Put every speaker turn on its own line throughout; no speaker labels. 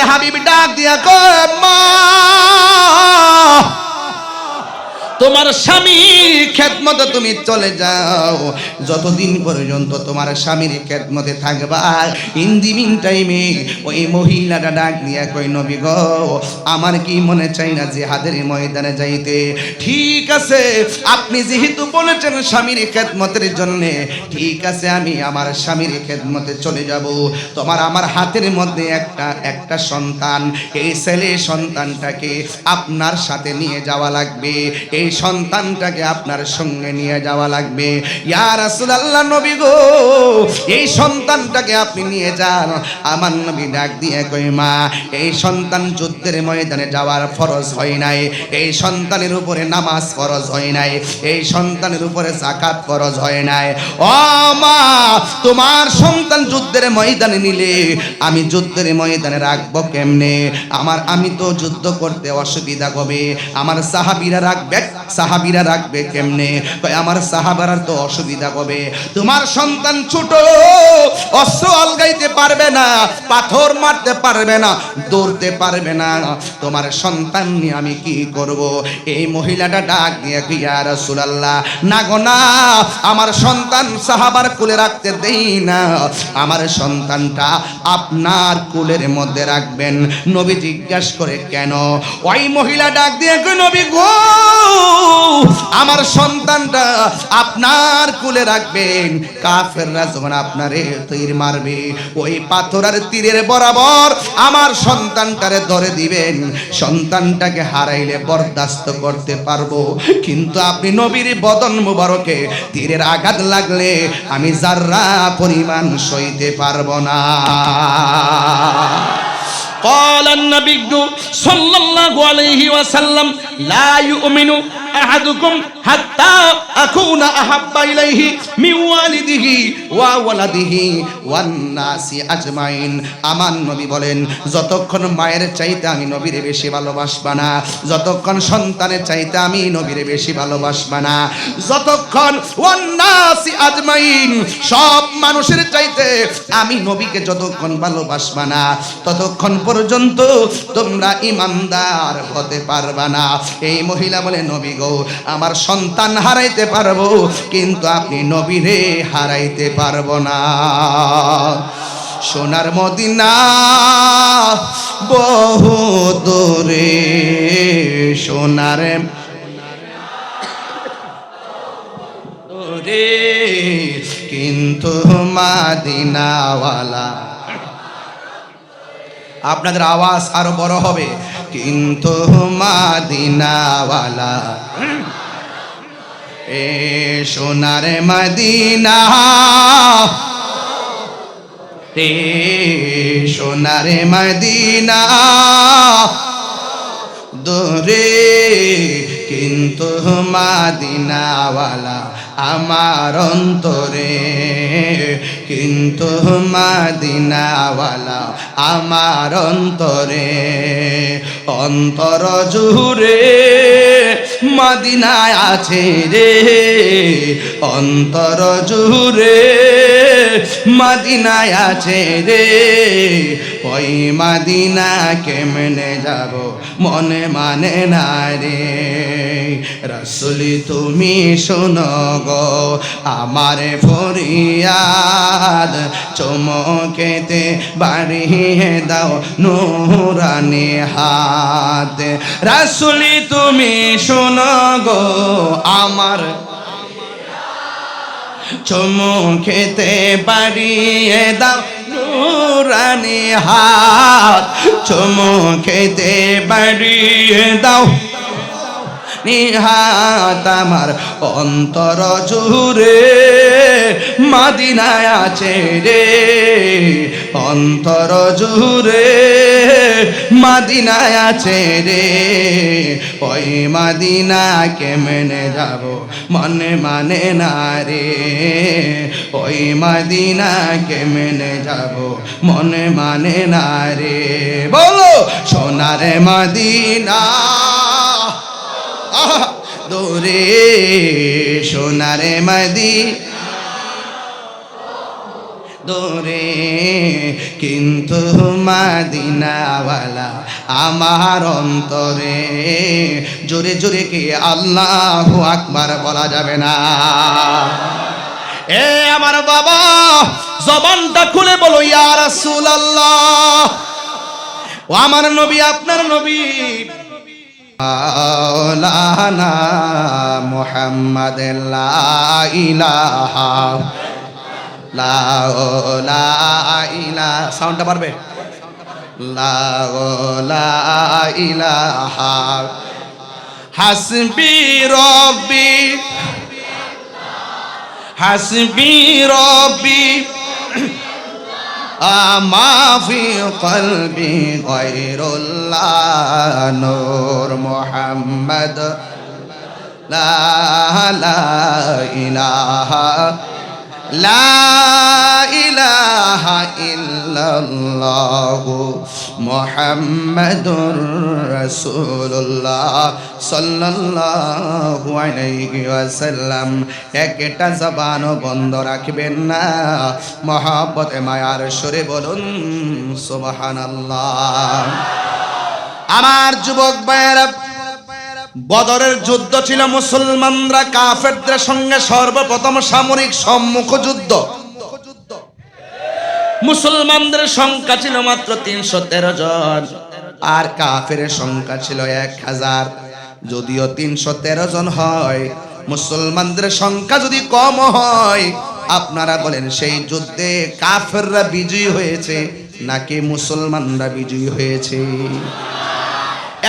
হাবিব ডাক দিয়া কয় মা তোমার স্বামীর খেদমতে তুমি চলে যাও, যতদিন পর্যন্ত তোমার স্বামীর খেদমতে থাকবা। ইন দি মিন টাইমে ওই মহিলাটা ডাক দিয়া কই নবী গো আমার কি মনে চাই না জিহাদের ময়দানে যাইতে। ঠিক আছে আপনি যেহেতু বলেছেন স্বামীর খেদমতের জন্য, ঠিক আছে আমি আমার স্বামীর খেদমতে চলে যাব। তোমার আমার হাতের মধ্যে একটা সন্তান, এই ছেলে সন্তানটাকে আপনার সাথে নিয়ে যাওয়া লাগবে, এই সন্তানটাকে আপনার সঙ্গে নিয়ে যাওয়া লাগবে। ইয়া রাসূলুল্লাহ নবী গো এই সন্তানটাকে আপনি নিয়ে যান। আমার নবী ডাক দিয়ে কই মা এই সন্তান যুদ্ধের ময়দানে যাওয়ার ফরজ হয় নাই, এই সন্তানের উপরে নামাজ ফরজ হয় নাই, এই সন্তানের উপরে যাকাত ফরজ হয় নাই। ও মা তোমার সন্তান যুদ্ধের ময়দানে নিলে আমি যুদ্ধের ময়দানে রাখবো কেমনে? আমি তো যুদ্ধ করতে অসুবিধা হবে, আমার সাহাবীরা রাখবে কেমনে? কয় আমার সাহাবারা তো অসুবিধা হবে। তোমার সন্তান ছোট, অস্ত্র আলগাইতে পারবে না, পাথর মারতে পারবে না, দৌড়তে পারবে না, তোমার সন্তান নিয়ে আমি কি করব? এই মহিলাটা ডাক দিয়ে ইয়া রাসূলুল্লাহ না গো না, আমার সন্তান সাহাবার কোলে রাখতে দেই না, আমার সন্তানটা আপনার কোলের মধ্যে রাখবেন। নবী জিজ্ঞাসা করে কেন? ওই মহিলা ডাক দিয়ে কই নবী গো আমার সন্তানটা আপনার কোলে রাখবেন, কাফেররা যখন আপনারে তীর মারবে ওই পাথর আর তীরের বরাবর আমার সন্তানটারে ধরে দিবেন। সন্তানটাকে হারাইলে বরদাস্ত করতে পারবো, কিন্তু আপনি নবীর বদন মুবারকে তীরের আঘাত লাগলে আমি যাররা পরিমাণ সইতে পারবো না। قال النبي صلى الله عليه وسلم لا يؤمن أحدكم حتى أكون أحب إليه من والده وولده والناس أجمعين। আমার নবী বলেন যতক্ষণ মায়ের চাইতে আমি নবীরে বেশি ভালোবাসবা না, যতক্ষণ সন্তানের চাইতে আমি নবীরে বেশি ভালোবাসবা না, যতক্ষণ ওয়ান্নাসি আজমাইন সব মানুষের চাইতে আমি নবীকে যতক্ষণ ভালোবাসবা না ততক্ষণ পর্যন্ত তোমরা ইমানদার হতে পারবা না। এই মহিলা বলে নবী গো আমার সন্তান হারাইতে পারবো, কিন্তু আপনি নবীরে হারাইতে পারবো না। সোনার মদিনা বহু দূরে, সোনার দূরে কিন্তু মদিনাওয়ালা। আপনাদের আওয়াজ আরো বড় হবে, কিন্তু মদিনাওয়ালা এ সোনার মদিনা, এ সোনার মদিনা দূরে কিন্তু মদিনাওয়ালা আমার অন্তরে, কিন্তু মদিনাওয়ালা আমার অন্তরে। অন্তর জুড়ে মদিনায় আছে রে, অন্তর জুড়ে মদিনায় আছে রে, ওই মদিনা কেমনে যাব মনে মানে না রে। রাসূলি তুমি শোনো গো আমার ফরিয়াদ, চমকেতে বাড়িয়ে দাও নূরানি হাত। রাসূলি তুমি শোনো গো আমার চমকেতে বাড়িয়ে দাও নূরানি হাত, চমকেতে বাড়িয়ে দাও নিহাত। আমার অন্তর জুড়ে মদিনায় আছে রে, অন্তর জুড়ে মদিনায় আছে রে, ওই মদিনা কেমনে যাব মনে মানে না রে, ওই মদিনা কেমনে যাব মনে মানে না রে। বলো সোনার মদিনা দূরে, সোনার মদিনা দূরে, কিন্তু মদিনাওয়ালা আমার অন্তরে। জোরে জোরে কি আল্লাহু আকবার বলা যাবে না? এ আমার বাবা, জবানটা খুলে বলো ইয়া রাসূলুল্লাহ। ও আমার নবী, আপনার নবী মাওলানা মুহাম্মদ লা ইলাহা লা ইলাহা, সাউন্ডটা পারবে? লা ইলাহা হাসবি রব্বি হাসবি রব্বি আমা ফি কলবি গায়রুল্লাহ নূর মুহাম্মদ লা ইলাহা লা ইলাহা ইল্লাল্লাহু মুহাম্মাদুর রাসূলুল্লাহ সাল্লাল্লাহু আলাইহি ওয়াসাল্লাম। একটা জবানও বন্ধ রাখবেন না, মহব্বতে মায়ার সুরে বলুন সুবহানাল্লাহ। আমার যুবক ভাইয়েরা, বদরের যুদ্ধ ছিল মুসলমানরা কাফেরদের সঙ্গে সর্বপ্রথম সামরিক সম্মুখ যুদ্ধ। মুসলমানদের সংখ্যা ছিল মাত্র 313 জন, আর কাফের সংখ্যা ছিল 1000। যদিও 313 জন হয়, মুসলমানদের সংখ্যা যদি কম হয়, আপনারা বলেন সেই যুদ্ধে কাফেররা বিজয়ী হয়েছে নাকি মুসলমানরা বিজয়ী হয়েছে?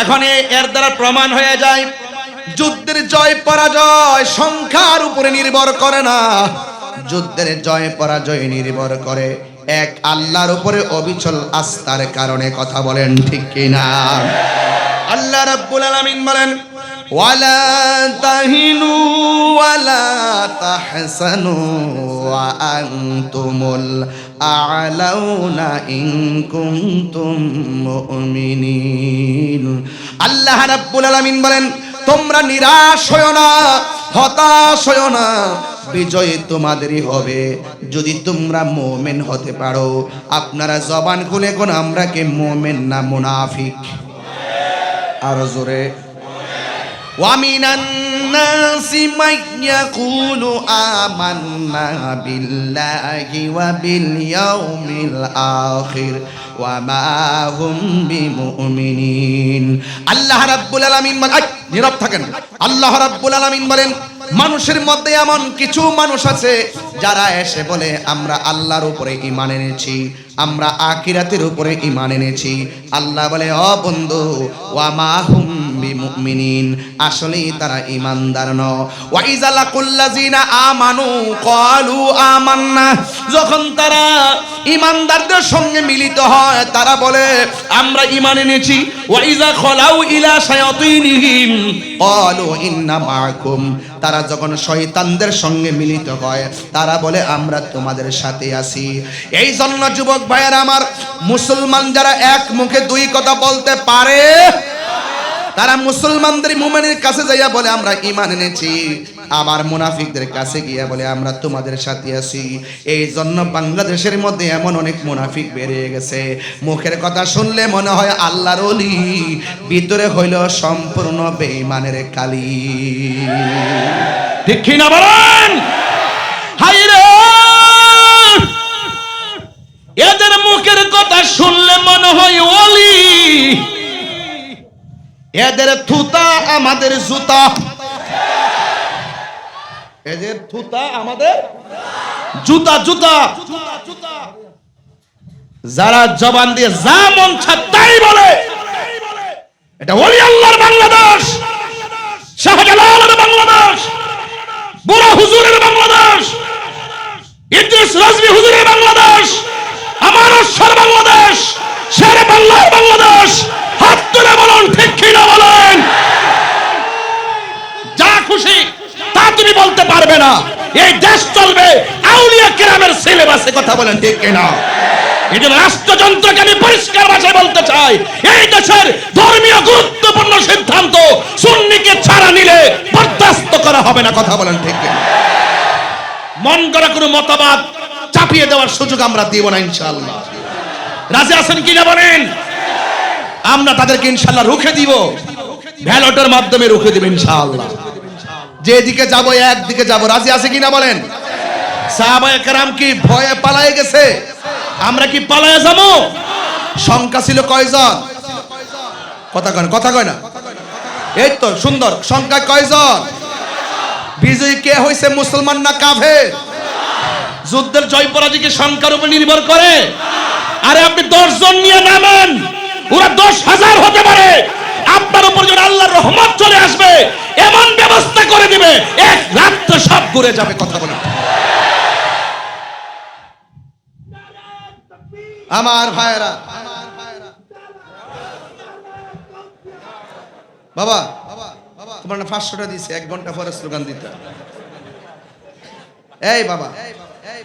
এখন এর দ্বারা প্রমাণ হয়ে যায় যুদ্ধের জয় পরাজয় সংখ্যার উপরে নির্ভর করে না, যুদ্ধের জয় পরাজয় নির্ভর করে এক আল্লাহর উপরে অবিচল আস্থার কারণে। কথা বলেন ঠিক কিনা? আল্লাহ রাব্বুল আলামিন বলেন ওয়ালা তাহিনু ওয়ালা তাহসানু ওয়া আনতুমুল আ'লাউনা ইন কুনতুম মুমিনিন। আল্লাহ রাব্বুল আলামিন বলেন তোমরা নিরাশ হয়ো না, হতাশ হয়ো না, বিজয় তোমাদেরই হবে যদি তোমরা মুমিন হতে পারো। আপনারা জবান খুলে কোন আমরা কি মুমিন না মুনাফিক? আর জোরে ওয়ামিনান নাসি মাইয়াকুলু আমান্না বিল্লাহি ওয়া বিল ইয়াউমিল আখির ওয়া মা হুম বিমুমিনিন। আল্লাহ রাব্বুল আলামিন বলেন, নীরব থাকেন। আল্লাহ রাব্বুল আলামিন বলেন মানুষের মধ্যে এমন কিছু মানুষ আছে যারা এসে বলে আমরা আল্লাহর উপরে ঈমান এনেছি, আমরা আখিরাতের উপরে ঈমান এনেছি। আল্লাহ বলে ও বন্ধু, ওয়া মা হুম বিমুমিনিন, আসলেই তারা ঈমানদার নয়। ওয়া ইযা লাকুল্লাযিনা আমানু ক্বালু আমান্না, যখন তারা ঈমানদারদের সঙ্গে মিলিত হয় তারা বলে আমরা ঈমান এনেছি। ওয়া ইযা খলাউ ইলা শায়াতিনিহিম ক্বালু ইন্না মাআকুম, তারা যখন শয়তানদের সঙ্গে মিলিত হয় তারা বলে আমরা তোমাদের সাথে আছি। এই জন্য যুবক ভাইয়েরা আমার, মুসলমান যারা এক মুখে দুই কথা বলতে পারে তারা মুসলমানদের মুমিনের কাছে যাইয়া বলে আমরা ঈমান এনেছি, আবার মুনাফিকদের কাছে গিয়া বলে আমরা তোমাদের সাথে আছি। এই জন্য বাংলাদেশের মধ্যে এমন অনেক মুনাফিক বেরিয়ে গেছে, মুখের কথা শুনলে মনে হয় আল্লাহর ওলি, ভিতরে হইল সম্পূর্ণ বেঈমানের কালি। ঠিক কি না বলেন? হায়রে, এদের মুখের কথা শুনলে মনে হয় ওলি, এদের থুতা আমাদের জুতা, এদের থুতা আমাদের জুতা জুতা। যারা জবান দিয়ে যা মন চায় তাই বলে, এটা ওলি আল্লাহর বাংলাদেশ, শাহজালালের বাংলাদেশ, বুড়া হুজুরের বাংলাদেশ, ইদ্রিস রাজভী হুজুরের বাংলাদেশ, আমার সর বাংলাদেশ, শেরে বাংলার বাংলাদেশ। হাত তুলে বলুন ঠিক কি না বলেন? যা খুশি তা তুমি বলতে পারবে না, এই দেশ চলবে আউলিয়া কেরামের সিলেবাসে। কথা বলেন ঠিক কি না? এই জন্য রাষ্ট্রযন্ত্রকে আমি পরিষ্কার ভাষায় বলতে চাই, এই দেশের ধর্মীয় গুরুত্বপূর্ণ সিদ্ধান্ত সুন্নিকে ছাড়া নিলে বরদাস্ত করা হবে না। কথা বলেন ঠিক কি না? মন করা কোনো মতবাদ চাপিয়ে দেওয়ার সুযোগ আমরা দিব না ইনশাআল্লাহ। রাজি আছেন কিনা বলেন? আমরা তাদেরকে ইনশাআল্লাহ রুখে দিব, ব্যালটের মাধ্যমে রুখে দিব ইনশাআল্লাহ। যেদিকে যাব একদিকে যাব। রাজি আছে কিনা বলেন? সাহাবায়ে কেরাম কি ভয়ে পালায়ে গেছে? আমরা কি পালায়ে যাব? সংখ্যা ছিল কয়জন? কথা কয় না। এই তো সুন্দর। সংখ্যা কয়জন? বিজয়ী কে হইছে, মুসলমান না কাফের? যুদ্ধের জয় পরাজয় কি সংখ্যার উপর নির্ভর করে? আরে আপনি 10 জন নিয়ে নামেন, ওরা 10,000 হতে পারে। আপনার উপর যখন আল্লাহর রহমত চলে আসবে এমন ব্যবস্থা করে দিবে, এক রাত্রে সব ঘুরে যাবে। কথা বলেন আমার ভাইরা। বাবা তোমার না 500 টাকা দিয়েছে, 1 ঘন্টা পরে স্লোগান দিতে। এই বাবা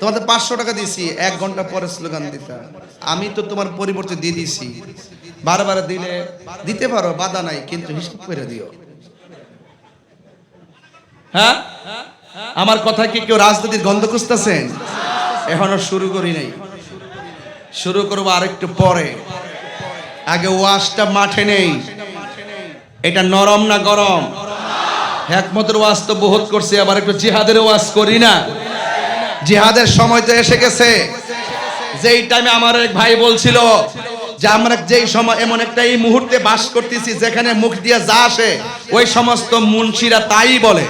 তোমাদের 500 টাকা দিয়েছি, 1 ঘন্টা পরে স্লোগান দিতে। আমি তো তোমার পরিবর্তে দিয়ে দিছি, বারবার দিলে দিতে পারো, বাধা নাই, কিন্তু হিসাব করে দিও। হ্যাঁ, আমার কথা কি কেউ রাজনীতির গন্ধ খুঁজতেছেন? এখনো শুরু করি নাই, শুরু করবো আরেকটু পরে। আগে ওয়াজটা মাঠে নেই। এটা নরম না গরম? হিকমতের ওয়াজ তো বহুত করছি, আবার একটু জিহাদের ওয়াজ করি না? জিহাদের সময় তো এসে গেছে। যেই টাইমে আমার এক ভাই বলছিল যে আমরা যেই সময় এমন একটা এই মুহূর্তে বাস করতেছি যেখানে মুখ দিয়ে যা আসে ওই সমস্ত মুন্সিরা তাই বলে।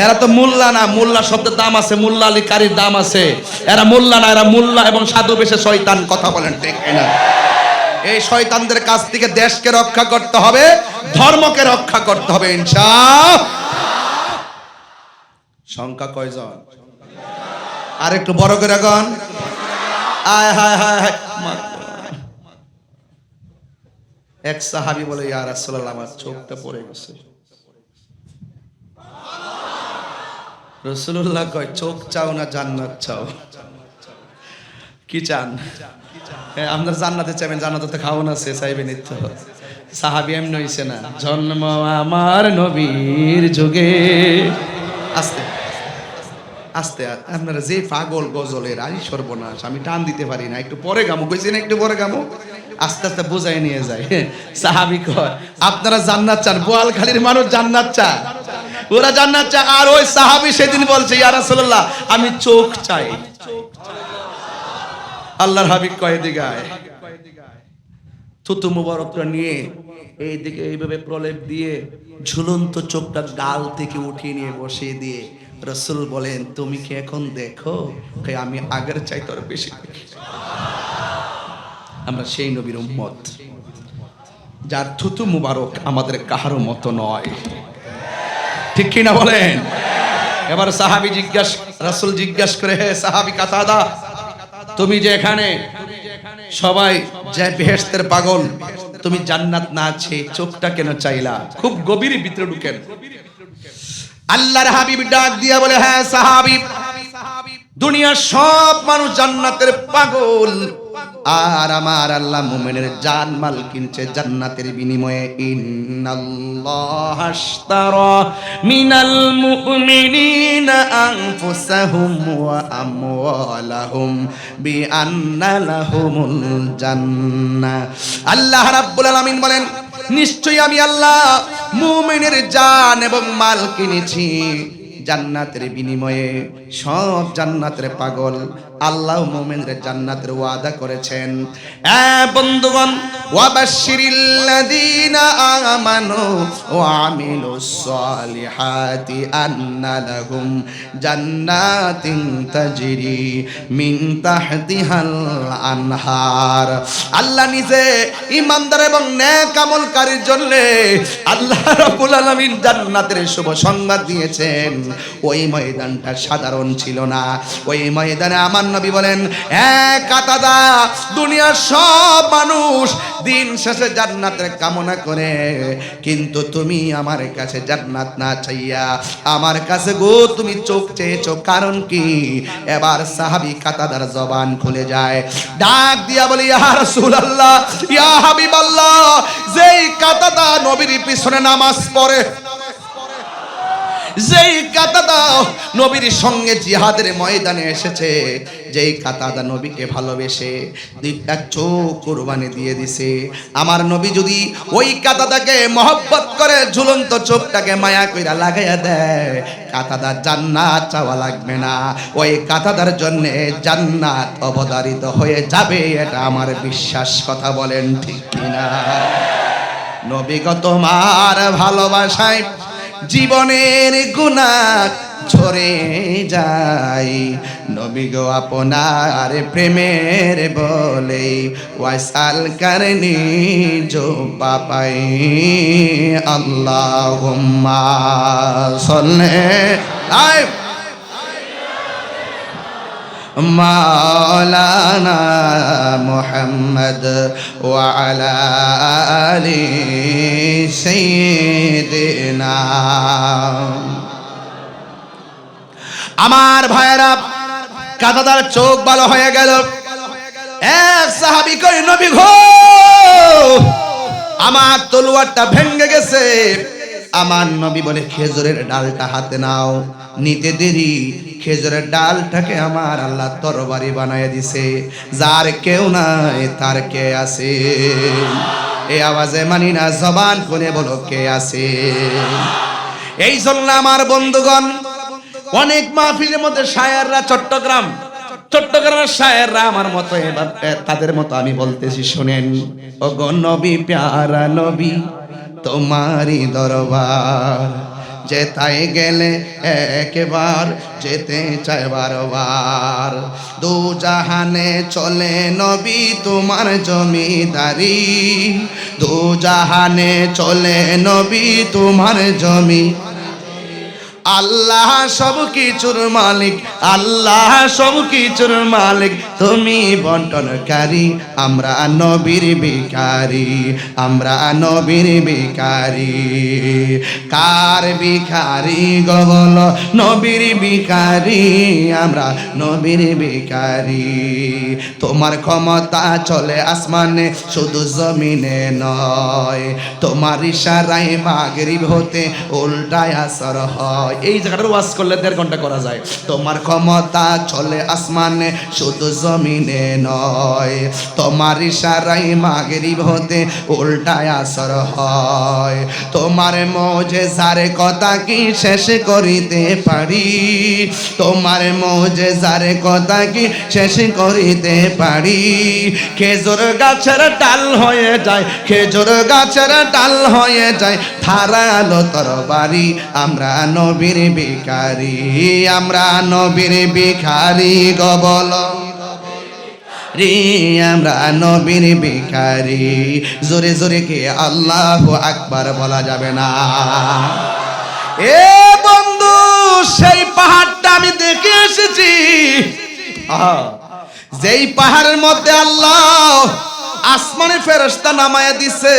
এরা তো মোল্লা না, মোল্লা শব্দের দাম আছে, মোল্লা আলী কারির দাম আছে। এরা মোল্লা না, এরা মোল্লা এবং সাধু বেশে শয়তান। কথা বলেন ঠিক কিনা? এই শয়তানদের কাছ থেকে দেশকে রক্ষা করতে হবে, ধর্মকে রক্ষা করতে হবে ইনশাআল্লাহ। সংখ্যা কয়জন? আর একটু বড় করে গান। আয় হায় হায় হায়। এক সাহাবী বলে, ইয়া রাসূলুল্লাহ আমার চোখটা পড়ে গেছে। রাসূলুল্লাহ কয়, চোখ চাও না জান্নাত চাও? কি চান? আপনার জান্নাতে চাইবেন, জান্নাতে তো খাওয়ান আছে, চাইবেন তো। সাহাবী এমন হইছে না, জন্ম আমার নবীর যুগে। আস্তে আস্তে আপনারা যে পাগল গজলের, আই সর্বনাশ, আমি টান দিতে পারি না, একটু পরে গামো কইছেন, একটু পরে গামো, আস্তে আস্তে বোঝাই নিয়ে যায়। সাহাবী কয়, আপনারা জান্নাত চান, বোয়ালখালীর মানুষ জান্নাত চায়, ওরা জান্নাত চায়। আর ওই সাহাবী সেদিন বলছে, ইয়া রাসূলুল্লাহ আমি চোখ চাই। আল্লাহর হাবিব কয় দিগায় থুতু মুবারকটা নিয়ে এইদিকে এইভাবে প্রলেপ দিয়ে ঝুলন্ত চোখটা গাল থেকে উঠিয়ে নিয়ে বসিয়ে দিয়ে রাসূল বলেন, তুমি কি এখন দেখো? আমি আগের চাইতে আরো বেশি দেখি। আমরা সেই নবীর উম্মত যার থুতু মুবারক আমাদের কাহারও মতো নয়, ঠিক কি না বলেন? এবার সাহাবী রাসূল জিজ্ঞাসা করে, হে সাহাবী কাতাদা, তুমি যে এখানে সবাই যে বেহেশতের পাগল, তুমি জান্নাত না আছে চোখটা কেন চাইলা? খুব গভীর ভিতরে ঢুকেন। আল্লাহর হাবিব ডাক দিয়া বলে, হ্যাঁ সাহাবী, দুনিয়ার সব মানুষ জান্নাতের পাগল, আর আমার আল্লাহ মুমিনের জান মাল কিনছে জান্নাতের বিনিময়ে। ইন্নাল্লাহ আশতারা মিনাল মুমিনিনা আনফুসাহুম ওয়া আমওয়ালাহুম বিআন্না লাহুমুল জান্নাহ। আল্লাহ রাব্বুল আলামিন বলেন, নিশ্চয়ই আমি আল্লাহ মুমিনের জান এবং মাল কিনেছি জান্নাতের বিনিময়ে। সব জান্নাতের পাগল, আল্লাহ মুমিনদের জান্নাতের ওয়াদা করেছেন। বন্ধুগণ, ওয়াবাশশিরিল্লাযীনা আমানু ওয়া আমিলুস সালিহাতি আন্না লাহুম জান্নাতিন তাজরি মিন তাহতিহাল আনহার। আল্লাহ নিজে ঈমানদার এবং নেক আমলকারীর জন্য আল্লাহ রাব্বুল আলামিন জান্নাতের শুভ সংবাদ দিয়েছেন। ওই ময়দানটা সাধারণ ছিল না। ওই ময়দানে আমার নবী বলেন, কাতাদা, দুনিয়ার সব মানুষ দিন শেষে জান্নাতের কামনা করে, কিন্তু তুমি আমার কাছে জান্নাত না চাইয়া আমার কাছে গো তুমি চোখ চেয়েছো, কারণ কি? এবার সাহাবী কাতাদার জবান খুলে যায়, ডাক দিয়া বলি, ইয়া রাসূলুল্লাহ, ইয়া হাবিবাল্লাহ, যেই কাতাদা নবীর পিছনে নামাজ পড়ে, যেই কাতাদা নবীর সঙ্গে জিহাদের ময়দানে এসেছে, যেই কাতাদা নবীকে ভালোবেসে দুইটা চোখ কুরবানি দিয়ে দিছে, আমার নবী যদি ওই কাতাদাকে মহব্বত করে ঝুলন্ত চোখটাকে মায়া কইরা লাগাইয়া দেয়, কাতাদার জান্নাত চাওয়া লাগবে না, ওই কাতাদার জন্য জান্নাত অবধারিত হয়ে যাবে, এটা আমার বিশ্বাস। কথা বলেন ঠিক কিনা? নবী গো তোমার ভালোবাসায় জীবনের গুনাহ ঝরে যায়, নবী গো আপনার প্রেমের বলে ওয়াসাল করনি জো পাপাই, আল্লাহুম্মা সাল্লি মাওলানা মুহাম্মদ ওয়া আলা আলি সাইয়্যিদিনা। আমার ভাইরা, কাতাদার চোখ ভালো হয়ে গেল। এক সাহাবী কই, নবী গো আমার তলোয়ারটা ভেঙে গেছে। আমার নবী বলে, খেজুরের ডালটা হাতে নাও। নিতে দেরি, খেজুরের ডালটাকে আমার আল্লাহ তরবারি বানায় দিছে। যার কেউ নাই তার কে আছে? এই আওয়াজে মানি না, জবান খুলে বলো কে আছে? এই জন্য আমার বন্ধুগণ, অনেক মাহফিলের মধ্যে শায়েররা চট্টগ্রামের শায়েররা আমার মতো, এবার তাদের মতো আমি বলতেছি, শুনেন। ও গো নবী, প্যারা নবী, তোমারি দরবার যেতাই গেলে একবার, যেতে চাই বারবার। দু জাহানে চলে নবী তোমার জমিদারি, দু জাহানে চলে নবী তোমার জমি। আল্লাহ সব কিছুর মালিক, আল্লাহ সব কিছুর মালিক, তুমি বন্টনকারী। আমরা নবীর ভিখারি, আমরা নবীর ভিখারি। কার ভিখারি গো বলো? নবীর ভিখারি, আমরা নবীর ভিখারি। তোমার ক্ষমতা চলে আসমানে, শুধু জমিনে নয়। তোমার ইশারায় মাগরিব হতে উল্টায় আসর হয়। এই জায়গাটার ওয়াজ করলে 1.5 ঘন্টা করা যায়। তোমার ক্ষমতা চলে আসমানে, শুধু জমিনে নয়। তোমার ইশারায় মাগরিব হতে উল্টায় আসর হয়। তোমার মুজিজার কথা কি শেষ করিতে পারি? তোমার মুজিজার কথা কি শেষ করিতে পারি? খেজুর গাছের ডাল হয়ে যায়, খেজুর গাছের ডাল হয়ে যায় ধারালো তরবারি। আমরা নবীর ভিখারি, আমরা নবীর ভিখারি গো বলো রে, আমরা নবীর ভিখারি। জোরে জোরে কে আল্লাহু আকবার বলা যাবে না? এ বন্ধু, সেই পাহাড়টা আমি দেখে এসেছি, যেই পাহাড়ের মধ্যে আল্লাহ আসমানে ফেরেশতা নামায়া দিছে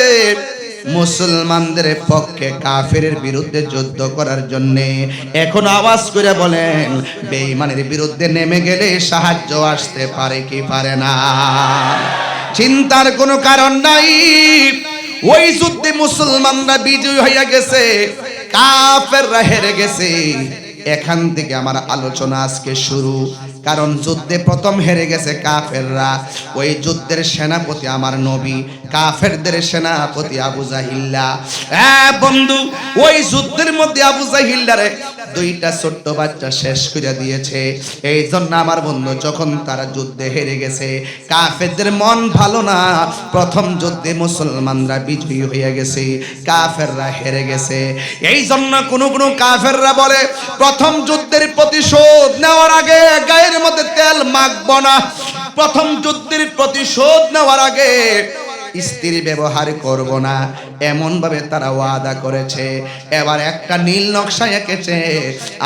মুসলমানদের পক্ষে কাফেরের বিরুদ্ধে যুদ্ধ করার জন্য। এখন আওয়াজ করে বলেন, বেঈমানের বিরুদ্ধে নেমে গেলে সাহায্য আসতে পারে কি পারে না? চিন্তার কোনো কারণ নাই। ওই যুদ্ধে মুসলমানরা বিজয়ী হয়ে গেছে, কাফেররা হেরে গেছে। এখান থেকে আমার আলোচনা আজকে শুরু। কারণ যুদ্ধে প্রথম হেরে গেছে কাফেররা। ওই যুদ্ধের সেনাপতি আমার নবী, কাফেরদের সেনাপতি আবু জাহিল্লা। বন্ধু, ওই যুদ্ধের মধ্যে আবু জাহিল্লারে 2টা ছোট্ট বাচ্চা শেষ করে দিয়েছে। এই জন্য আমার বন্ধু, যখন তারা যুদ্ধে হেরে গেছে, কাফেরদের মন ভালো না। প্রথম যুদ্ধে মুসলমানরা বিজয়ী হয়ে গেছে, কাফেররা হেরে গেছে। এই জন্য কোন কাফেররা বলে, প্রথম যুদ্ধের প্রতিশোধ নেওয়ার আগে গায়ের মধ্যে তেল মাখবো না। প্রথম যুদ্ধের প্রতিশোধ নেওয়ার আগে স্ত্রী ব্যবহার করব না, এমন ভাবে তারা ওয়াদা করেছে। এবার একটা নীল নকশা এঁকেছে,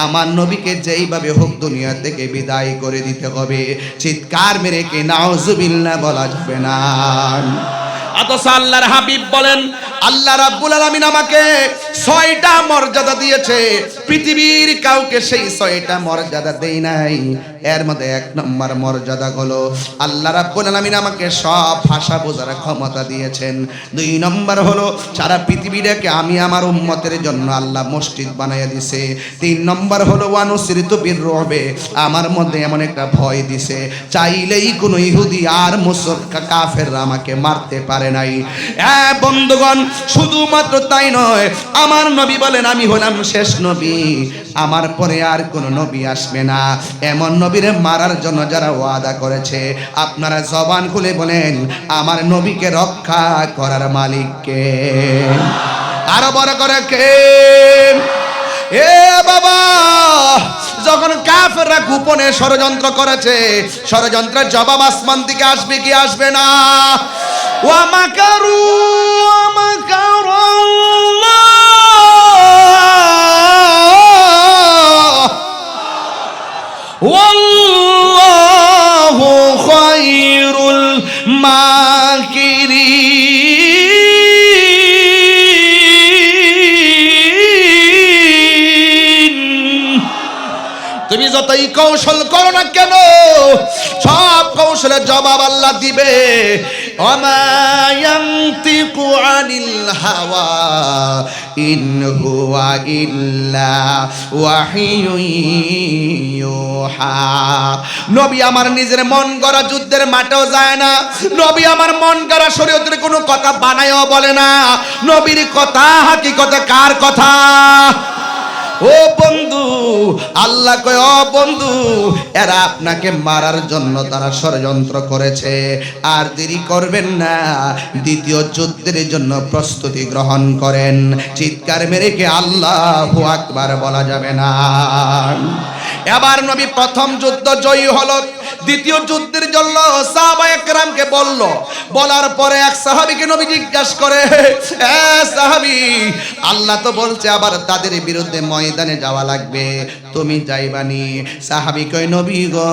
আমার নবীকে যেইভাবে হোক দুনিয়া থেকে বিদায় করে দিতে হবে। চিৎকার মেরে কি নাউজুবিল্লাহ বলা যাবে না? অথচ আল্লাহর হাবিব বলেন, আল্লাহ রাব্বুল আলামিন আমাকে 6টা মর্যাদা দিয়েছে, পৃথিবীর কাউকে সেই 6টা মর্যাদা দেই নাই। এর মধ্যে 1 নম্বর মর্যাদা হলো আল্লাহ রাব্বুল আলামিন আমাকে সব ভাষা বোঝার ক্ষমতা দিয়েছেন। 2 নম্বর হলো সারা পৃথিবীটাকে আমি আমার উম্মতের জন্য আল্লাহ মসজিদ বানাইয়া দিছে। 3 নম্বর হলো ওয়ানুসরিতু বিররুবে, আমার মধ্যে এমন একটা ভয় দিছে, চাইলেই কোনো ইহুদি আর মুশরিক কাফেররা আমাকে মারতে পারে নাই। বন্ধুগণ, শুধুমাত্র তাই নয়, আমার নবী বলেন আমি হলাম শেষ নবী, আমার পরে আর কোনো নবী আসবে না। এমন নবীরে মারার জন্য যারা ওয়াদা করেছে, আপনারা জবান খুলে বলেন আমার নবীকে রক্ষা করার মালিক কে? আরো বড় করে কে? এ বাবা, যখন কাফেররা গোপনে ষড়যন্ত্র করেছে, ষড়যন্ত্রের জবাব আসমান থেকে আসবে কি আসবে না? ওয়া মাকারু ওয়া মাকারুল্লাহ ওয়াল্লাহু খায়রুল মাকিরিন। তুমি যতই কৌশল করো না কেন, সব কৌশলের জবাব আল্লাহ দিবে। ওমা ইয়ানতিকু আনিল হাওয়া ইন হুয়া ইল্লা ওয়াহিয়ুন ইউহা। নবী আমার নিজের মন গড়া যুদ্ধের মাঠেও যায় না, নবী আমার মন গড়া শরীয়তের কোনো কথা বানায়ও বলে না। নবীর কথা হাকিকতে কার কথা? ও বন্ধু, আল্লাহ কয় ও বন্ধু, এরা আপনাকে মারার জন্য তারা ষড়যন্ত্র করেছে, আর দেরি করবেন না, দ্বিতীয় যুদ্ধের জন্য প্রস্তুতি গ্রহণ করেন। চিৎকার মেরে কে আল্লাহু আকবার বলা যাবে না? এবার নবী প্রথম যুদ্ধ জয়ী হলো, দ্বিতীয় যুদ্ধের জন্য সাহাবায়ে কেরামকে বলল। বলার পরে এক সাহাবীকে নবী জিজ্ঞাসা করে, এ সাহাবী, আল্লাহ তো বলছে আবার তাদের বিরুদ্ধে ময়দানে যাওয়া লাগবে, তুমি যাইবানি? সাহাবী কয়, নবী গো,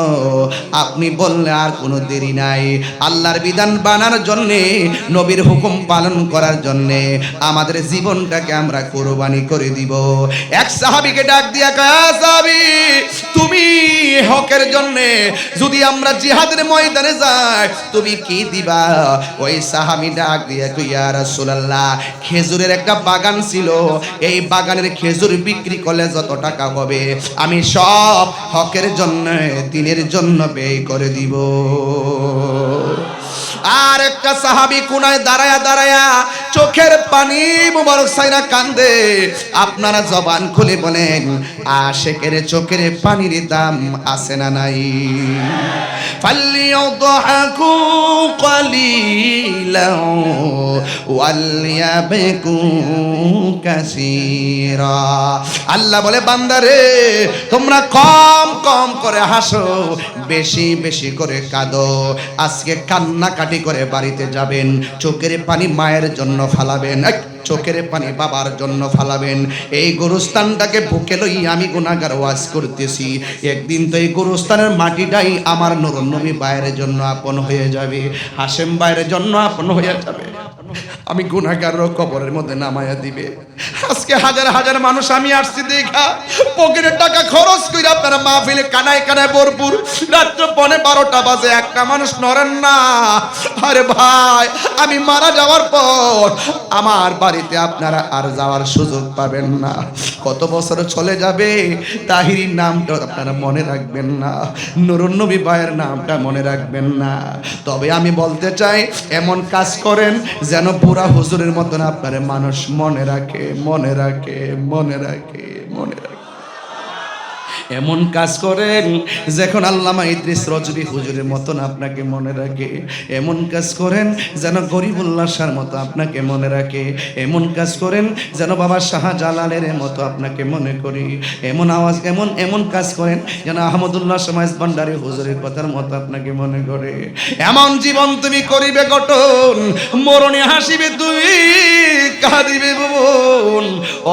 আপনি বললে আর কোনো দেরি নাই। আল্লাহর বিধান বানার জন্যে, নবীর হুকুম পালন করার জন্যে আমাদের জীবনটাকে আমরা কোরবানি করে দিব। এক সাহাবীকে ডাক দিয়া কয়, সাহাবী, তুমি হকের জন্যে যদি আমরা জিহাদের ময়দানে যাই, তুমি কি দিবা? ওই সাহাবী ডাক দিয়া কয়, ইয়া রাসূলুল্লাহ, খেজুরের একটা বাগান ছিল, এই বাগানের খেজুর বিক্রি করলে যত টাকা হবে আমি সব হকের জন্য, দিনের জন্য ব্যয় করে দিব। আর একটা সাহাবী কোনায় দাঁড়ায়া দাঁড়ায়া চোখের পানি মুবারক সাইরা কান্দে। আপনারা জবান খুলে বলেন, আশেকের চোখের পানির দাম আছে না নাই? ফালিয়াদহাকু কালিলান ওয়ালিয়াবকু কাসীরা। আল্লাহ বলে, বান্দারে, তোমরা কম কম করে হাসো, বেশি বেশি করে কাঁদো। আজকে কান্নাকাটি করে বাড়িতে যাবেন, চোখের পানি মায়ের জন্য ফালাবেন, চোখের পানি বাবার জন্য ফালাবেন। এই গোরস্থানটাকে বুকে লই আমি গুনাহগার ওয়াজ করতেছি, একদিন তো এই গোরস্থানের মাটিটাই আমার নূরুন নবী বাইরের জন্য আপন হয়ে যাবে, হাশেম বাইরের জন্য আপন হয়ে যাবে। আমি গুনাহগারও কবরের মধ্যে নামায়া দিবে। আজকে হাজার হাজার মানুষ আমি আসছি দেখা, পকেটের টাকা খরচ করে আপনারা মাহফিলে কানায় কানায় ভরপুর, রাত্র 12টা বাজে একটা মানুষ নড়েন না। আরে ভাই, আমি মারা যাওয়ার পর আমার বাড়িতে আপনারা আর যাওয়ার সুযোগ পাবেন না। কত বছর চলে যাবে, তাহিরির নামটা আপনারা মনে রাখবেন না, নূরুন নবী ভাইয়ের নামটা মনে রাখবেন না। তবে আমি বলতে চাই, এমন কাজ করেন যেন বুড়া হুজুরের মতন আপনারে মানুষ মনে রাখে, মনে রাখে, মনে রাখে, মনে রাখে। এমন কাজ করেন যখন আল্লামা ইদ্রিস রজবি হুজুরের মতন আপনাকে মনে রাখে। এমন কাজ করেন যেন গরিবুল্লাহ শাহর মতো আপনাকে মনে রাখে। এমন কাজ করেন যেন বাবা শাহজালালের মতো আপনাকে মনে করি। এমন কাজ করেন যেন আহমদুল্লাহ সমাজ ভান্ডারী হুজুরের কথার মতো আপনাকে মনে করে। এমন জীবন তুমি করিবে গঠন, মরণে হাসিবে তুই, কাঁদিবে বোন।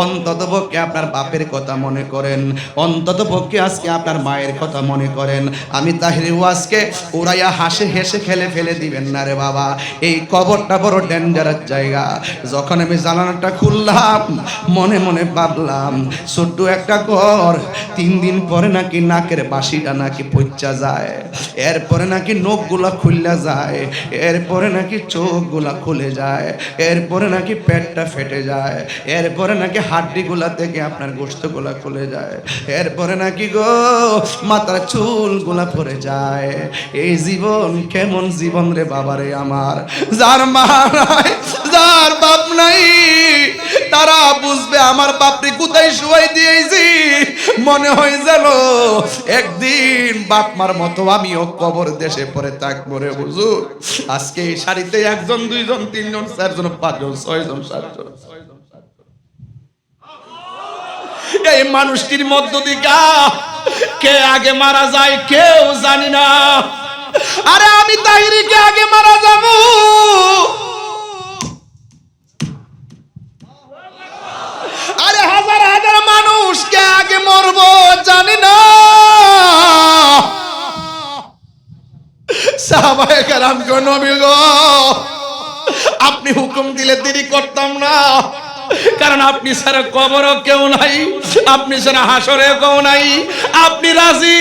অন্তত পক্ষে আপনার বাপের কথা মনে করেন, অন্তত পক্ষে আজকে আপনার মায়ের কথা মনে করেন। আমি তাহিরি ওয়াজকে উড়াইয়া হাসে হেসে খেলে ফেলে দিবেন না রে বাবা। এই কবরটা বড় ডেঞ্জারাস জায়গা। যখন আমি জানালাটা খুললাম মনে মনে ভাবলাম ছোট্ট একটা ঘর, 3 দিন পরে নাকি নাকের বাসিটা নাকি পচা যায়, এরপরে নাকি নখগুলা খুললা যায়, এরপরে নাকি চোখগুলা খুলে যায়, এরপরে নাকি পেটটা ফেটে যায়, এরপরে নাকি হাড্ডিগুলা থেকে আপনার গোশতগুলা খুলে যায়, এরপরে নাকি গো মাথার চুলগুলা পড়ে যায়। এই জীবন কেমন জীবন রে বাবারে আমার। যার মা নাই, যার বাপ নাই, তারা বুঝবে আমার বাপরে কোথায় শুয়াই দিয়েছি। মনে হয় যেন একদিন বাপ মার মতো আমিও কবর দেশে পড়ে থাকবো রে হুজুর। আজকে এই শাড়িতে 1 জন 2 জন 3 জন 4 জন 5 জন 6 জন 7 জন এই মানুষটির মধ্য থেকে কে আগে মারা যায় কেউ জানি না। আরে আমি তাহিরিকে আগে মারা যাব, আরে হাজার হাজার মানুষকে আগে মরবো জানি না। সাহাবায়ে কেরাম গো, নবী গো, আপনি হুকুম দিলে দেরি করতাম না, কারণ আপনি ছাড়া কবরও কেউ নাই, আপনি ছাড়া হাসরে কেউ নাই। আপনি রাজি,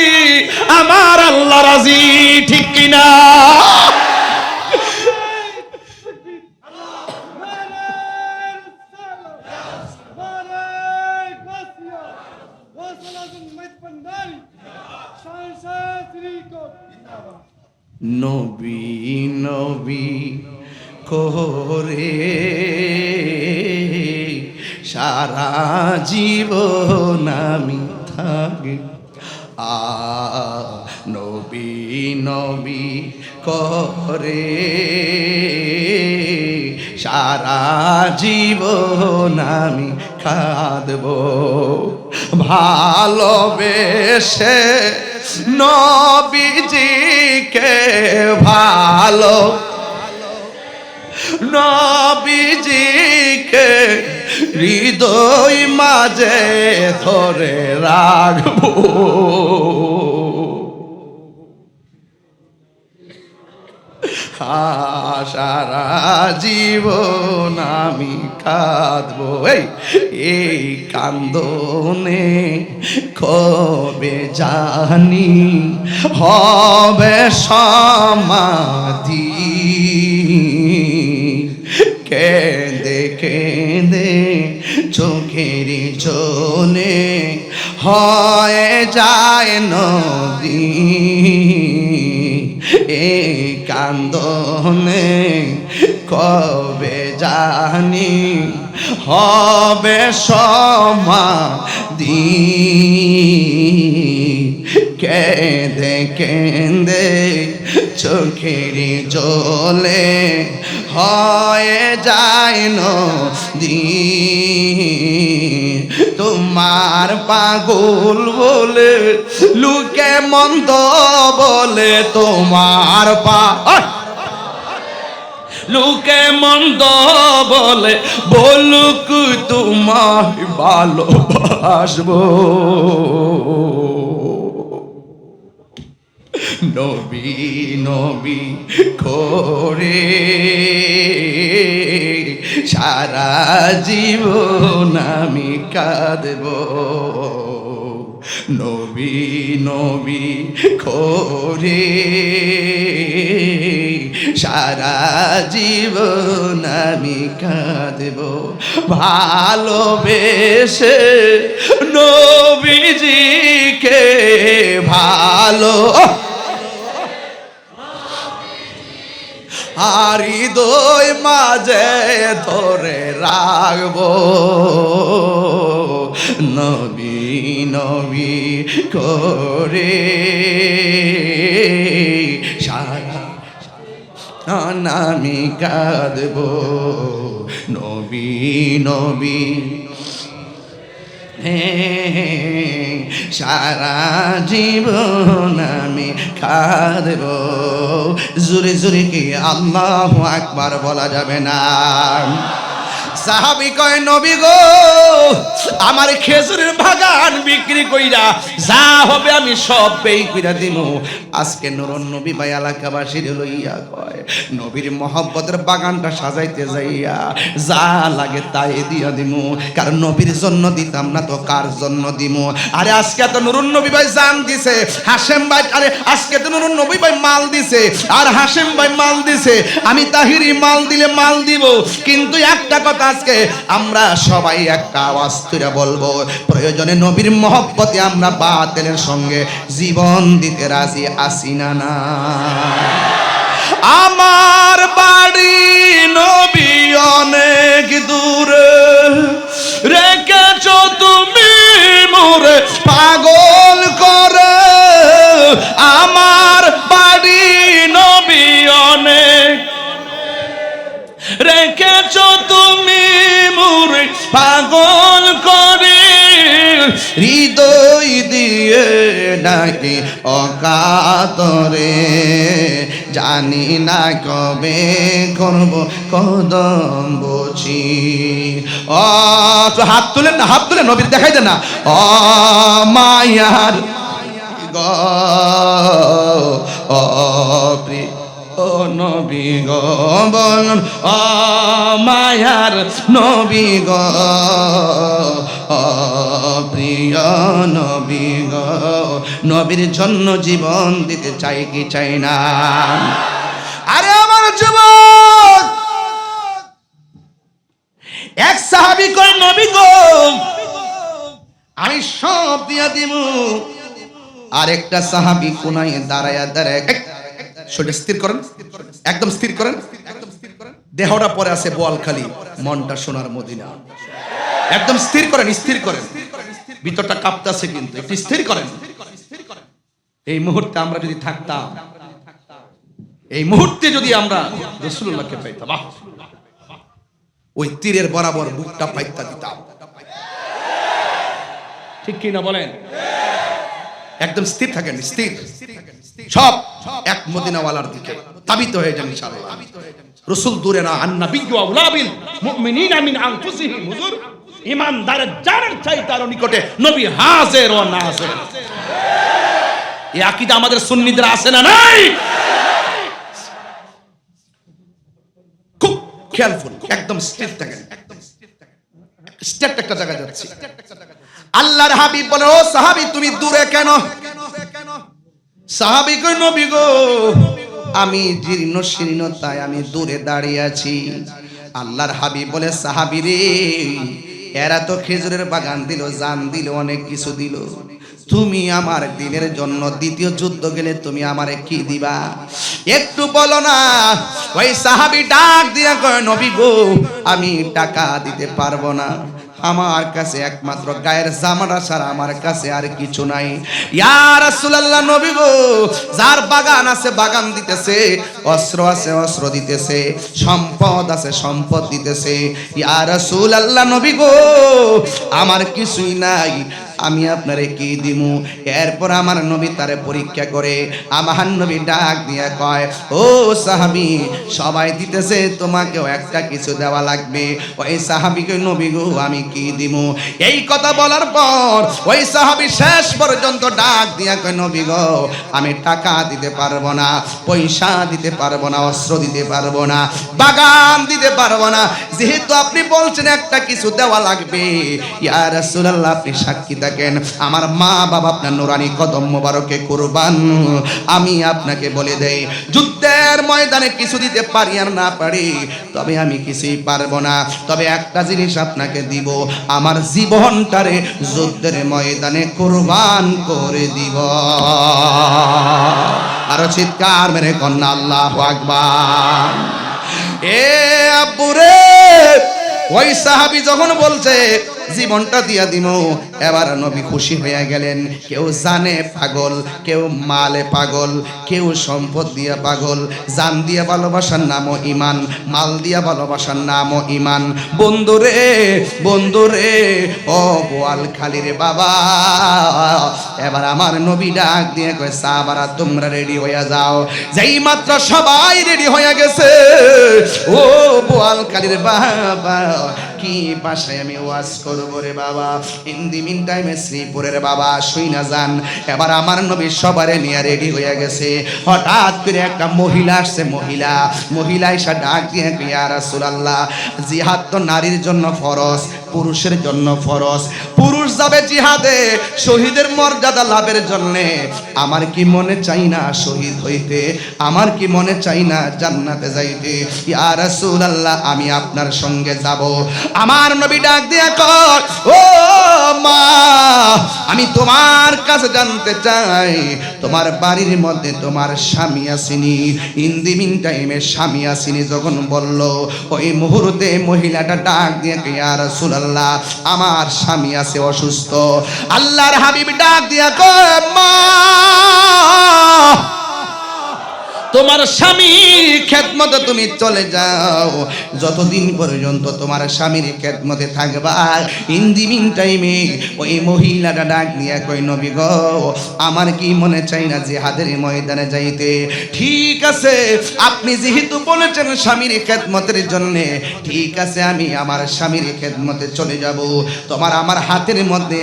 আমার আল্লাহ রাজি, ঠিক কিনা? নবী নবী করে সারা জীবন আমি থাকি, নবী নবী করে সারা জীবন আমি কাঁদব, ভালোবেসে নবীজিকে ভালো, নবীজিকে হৃদয় মাঝে ধরে রাখবো, সারা জীবন আমি কাঁদবো। এই কান্দনে কবে জানি হবে সমাধি, কেঁদে কেঁদে চোখের জলে হয়ে যায় নদী, এই কান্দনে কবে জানি হবে সমাধি, কেঁদে কেঁদে চোখের জলে হয়ে যায় নদী। তোমার পাগল বলে লোকে মন্দ বলে, তোমার লোকে মন্দ বলে বলুক তোমায় ভালোবাসবো, নবী নবী করে সারা জীবন আমি কাঁদব, নবী নবী করে সারা জীবন আমি কাঁদব, ভালোবেসে নবীজিকে ভালো আর হৃদয় মাঝে ধরে রাখবো, নবী নবী করে সারা আমি কাঁদব, নবী নবী সারা জীবন আমি কাঁদব। জোরে জোরে কি আল্লাহু আকবার বলা যাবে না? সাহাবী কয় নবী গো আমার খেজুরের বাগান বিক্রি কইরা যা হবে আমি সব ব্যয় কইরা দিমু। আজকে নুরুন নবী ভাই এলাকাবাসীর লইয়া কয় নবীর মহব্বতের বাগানটা সাজাইতে যাইয়া যা লাগে তাই দিয়া দিমু, কারণ নবীর জন্য দিতাম না তো কার জন্য দিমু? আরে আজকে তো নুরুন নবী ভাই জান দিছে, হাশেম ভাই আরে আজকে তো নুরুন নবী ভাই মাল দিছে আর হাশেম ভাই মাল দিছে, আমি তাহিরি মাল দিলে মাল দিব। কিন্তু একটা কথা আজকে আমরা সবাই একটা আওয়াজ তুলে বলবো, প্রয়োজনে নবীর মহব্বতে আমরা বাতিলের সঙ্গে জীবন দিতে রাজি আছি না না? আমার বাড়ি নবী অনেক দূরে, রেখেছ তুমি মোরে পাগল করে। আমার বাড়ি নবী অনেক, রেখেছ তুমি মোরে পাগল করে। হৃদয় দিয়ে ডাকে অকাতরে, জানি না কবে করব কদম বুঝি। ও তো হাত তুলেন না, হাত তুলে নবীর দেখাই দেন না। ও মায়ার গো ও প্রিয় ও নবী গো বলুন, ও মায়ার নবী গো ও প্রিয় নবী গো, নবীর জন্য জীবন দিতে চাই কি চাই না? আরে আমার যুবক, এক সাহাবী কয় নবী গো আমি সব দিয়া দিমু। আরেকটা সাহাবী কোনায় দাঁড়ায়া দাঁড়ায়, শরীর স্থির করেন, একদম স্থির করেন, দেহটা পরে আছে বোয়ালখালী, মনটা সোনার মদিনা। একদম স্থির করেন, স্থির করেন, ভিতরটা কাঁপতাছে কিন্তু একটু স্থির করেন। এই মুহূর্তে আমরা যদি থাকতাম, এই মুহূর্তে যদি আমরা রাসূলুল্লাহকে পাইতাম, ওই তীরের বরাবর বুকটা পাইতা দিতাম। ঠিক কি না বলেন? একদম স্থির থাকেন, স্থির, সব এক মদিনাওয়ালার দিকে তাবিত হয়ে যান ইনশাআল্লাহ। রাসূল দূরে না, আন-নাবিয়্যু আউলা বিল মুমিনিনা মিন আনফুসিহিম, হুজুর ঈমানদারের জানের চাইতে আরো নিকটে নবী হাজির ও নাজির। এই আকীদা আমাদের সুন্নিদের আছে না নাই? খুব খেয়ালফুল, একদম স্থির থাকেন, স্টেট একটা জায়গা যাচ্ছে। আল্লাহর হাবিব বলে ও সাহাবী তুমি দূরে কেন? সাহাবী কই নবী গো আমি জীর্ণ শীর্ণতায় আমি দূরে দাঁড়িয়ে আছি। আল্লাহর হাবিব বলে সাহাবী রে এরা তো খেজুরের বাগান দিল, জান দিল, অনেক কিছু দিল, তুমি আমার দিনের জন্য দ্বিতীয় যুদ্ধ গেলে তুমি আমারে কি দিবা? একটু বলো না। ওই সাহাবী ডাক দিয়া কয় নবী গো আমি টাকা দিতে পারবো না, আমার কাছে একমাত্র গায়ের জামাটা ছাড়া আমার কাছে আর কিছু নাই। ইয়া রাসূলুল্লাহ নবী গো যার বাগান আছে বাগান দিতেছে, অস্ত্র আছে অস্ত্র দিতেছে, সম্পদ আছে সম্পদ দিতেছে। ইয়া রাসূলুল্লাহ নবী গো আমার কিছুই নাই, আমি আপনারে কি দিমু? এরপর আমার নবী তারে পরীক্ষা করে আমার নবী ডাক দিয়া কয় ও সাহাবী সবাই দিতেছে তোমাকেও একটা কিছু দেওয়া লাগবে। ওই সাহাবীকে নবী গো আমি কি দিমু? এই কথা বলার পর ওই সাহাবী শেষ পর্যন্ত ডাক দিয়া কয় নবী গো আমি টাকা দিতে পারবো না, পয়সা দিতে পারবো না, অস্ত্র দিতে পারবো না, বাগান দিতে পারবো না, যেহেতু আপনি বলছেন একটা কিছু দেওয়া লাগবে। ইয়া রাসূলুল্লাহ আপনি সাক্ষী থাকেন, আমার মা বাবা আপনার নুরানি কদম মোবারকে কুরবান। আমি আপনাকে বলে দেই যুদ্ধের ময়দানে কিছু দিতে পারি আর না পারি, তবে আমি কিছুই পারবো না, তবে একটা জিনিস আপনাকে দিব, আমার জীবনটারে যুদ্ধের ময়দানে কুরবান করে দিব। আরো চিৎকার মেরে কন্যা আল্লাহু আকবার। এ আব্বুরে ওই সাহাবী যখন বলছে জীবনটা দিয়া দিব। এবার নবী খুশি হয়ে গেলেন। কেউ জানে পাগল, কেউ মালে পাগল, কেউ সম্পদ দিয়া পাগল। জান দিয়া ভালোবাসার নামও ইমান, মাল দিয়া ভালোবাসার নামও ইমান। বন্ধুরে বন্ধুরে ও বোয়ালখালীর বাবা, এবার আমার নবী ডাক দিয়ে কয় সাহাবারা তোমরা রেডি হয়ে যাও। যেই মাত্র সবাই রেডি হয়ে গেছে, ও বোয়ালখালীর বাবা কি ভাষায় আমি ওয়াজ করবো রে বাবা। ইন দি মিন টাইমে শ্রীপুরের বাবা শুই না যান। এবার আমার নবী সবারে নিয়ে রেডি হয়ে গেছে। হঠাৎ করে একটা মহিলা আসছে। মহিলা এসে ডাক দিয়ে ইয়া রাসূলুল্লাহ, জিহাদ তো নারীর জন্য ফরজ, পুরুষের জন্য ফরজ। পুরুষ যাবে জিহাদে শহীদের মর্যাদা লাভের জন্য। আমার কি মনে চাই না শহীদ হইতে? আমার কি মনে চাই না জান্নাতে যাইতে? ইয়া রাসূলুল্লাহ, আমি আপনার সঙ্গে যাব। আমার নবী ডাক দিয়া কয়, ও মা, আমি তোমার কাছে জানতে চাই তোমার বাড়ির মধ্যে তোমার স্বামী আসেনি? ইন দি মিন টাইমে স্বামী আসেনি যখন বলল, ওই মুহূর্তে মহিলাটা ডাক দিয়ে ইয়া রাসূলুল্লাহ, আমার স্বামী আছে অসুস্থ। আল্লাহর হাবিব ডাক দিয়া কয়, মা, তোমার স্বামীর খেদমতে তুমি চলে যাও। যতদিন পর্যন্ত তোমার স্বামীর খেদমতে থাকবা। ইন দি মিন টাইমে ওই মহিলাটা ডাক দিয়া কই, নবী গো, আমার কি মনে চাই না জিহাদের ময়দানে যাইতে? ঠিক আছে, আপনি যেহেতু বলেছেন স্বামীর খেদমতের জন্য, ঠিক আছে, আমি আমার স্বামীর খেদমতে চলে যাব। তোমার আমার হাতের মধ্যে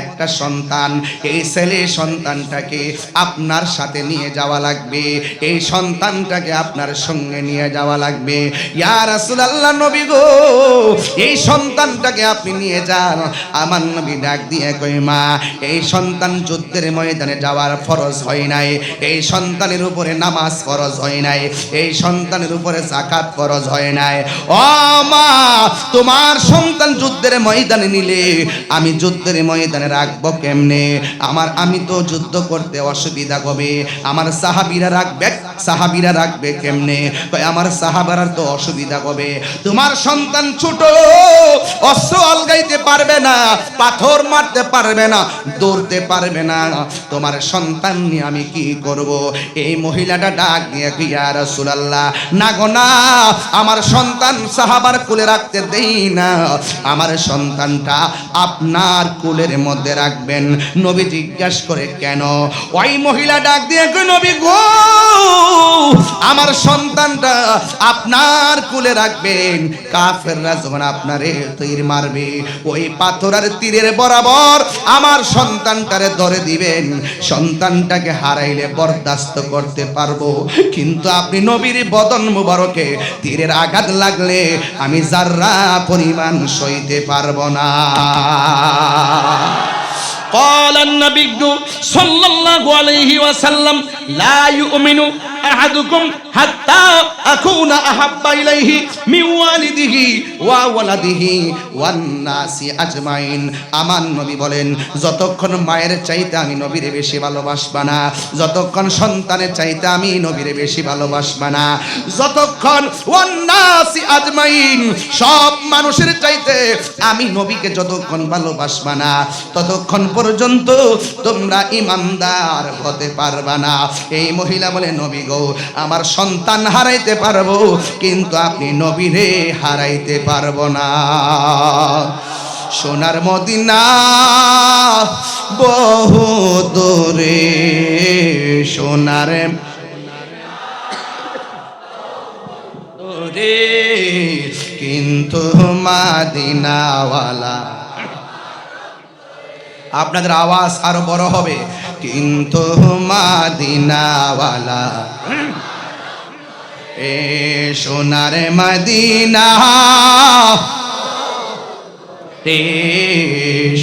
একটা সন্তান, এই ছেলে সন্তানটাকে আপনার সাথে নিয়ে যাওয়া লাগবে। এই সন্তানটাকে আপনার সঙ্গে নিয়ে যাওয়া লাগবে। ইয়া রাসূলুল্লাহ, নবী গো, এই সন্তানটাকে আপনি নিয়ে যান। আমার নবী ডাক দিয়ে কই, মা, এই সন্তান যুদ্ধের ময়দানে যাওয়ার ফরজ হয় নাই। এই সন্তানের উপরে নামাজ ফরজ হয় নাই। এই সন্তানের উপরে যাকাত ফরজ হয় নাই। ও মা, তোমার সন্তান যুদ্ধের ময়দানে নিলে আমি যুদ্ধের ময়দানে রাখবো কেমনে? আমি তো যুদ্ধ করতে অসুবিধা হবে। আমার সাহাবীরা রাখবে কেমনে? আমার সাহাবারা তো অসুবিধা হবে। তোমার সন্তান ছোট, অস্ত্র আলগাইতে পারবে না, পাথর মারতে পারবে না, দৌড়তে পারবে না। তোমার সন্তান নিয়ে আমি কি করব? এই মহিলাটা ডাক দিয়ে ইয়া রাসূলুল্লাহ, না গো না, আমার সন্তান সাহাবার কোলে রাখতে দেই না। আমার সন্তানটা আপনার কোলের মধ্যে রাখবেন। নবী জিজ্ঞাসা করে, কেন? ওই মহিলা ডাক দিয়ে কই, নবী গো, আমার সন্তানটা আপনার কোলে রাখবেন। কাফেররা যখন আপনারে তীর মারবে, ওই পাথর আর তীরের বরাবর আমার সন্তানটারে ধরে দিবেন। সন্তানটাকে হারাইলে বরদাস্ত করতে পারবো, কিন্তু আপনি নবীর বদন মুবারকে তীরের আঘাত লাগলে আমি যাররা পরিমাণ সইতে পারবো না। قال النبي صلى الله عليه وسلم لا يؤمن أحدكم حتى أكون أحب إليه من والده وولده والناس أجمعين। আমার নবী বলেন, যতক্ষণ মায়ের চাইতে আমি নবীরে বেশি ভালোবাসবা না, যতক্ষণ সন্তানের চাইতে আমি নবীরে বেশি ভালোবাসবা না, যতক্ষণ ওয়ান্নাসি আজমাইন, সব মানুষের চাইতে আমি নবীকে যতক্ষণ ভালোবাসবা না, ততক্ষণ পর্যন্ত তোমরা ইমানদার হতে পারবা না। এই মহিলা বলে, নবী গো, আমার সন্তান হারাইতে পারবো, কিন্তু আপনি নবীরে হারাইতে পারবো না। সোনার মদিনা বহু দূরে, সোনার দূরে, কিন্তু মদিনাওয়ালা। আপনাদের আওয়াজ আরো বড় হবে, কিন্তু মদিনাওয়ালা, এ সোনার মদিনা, এ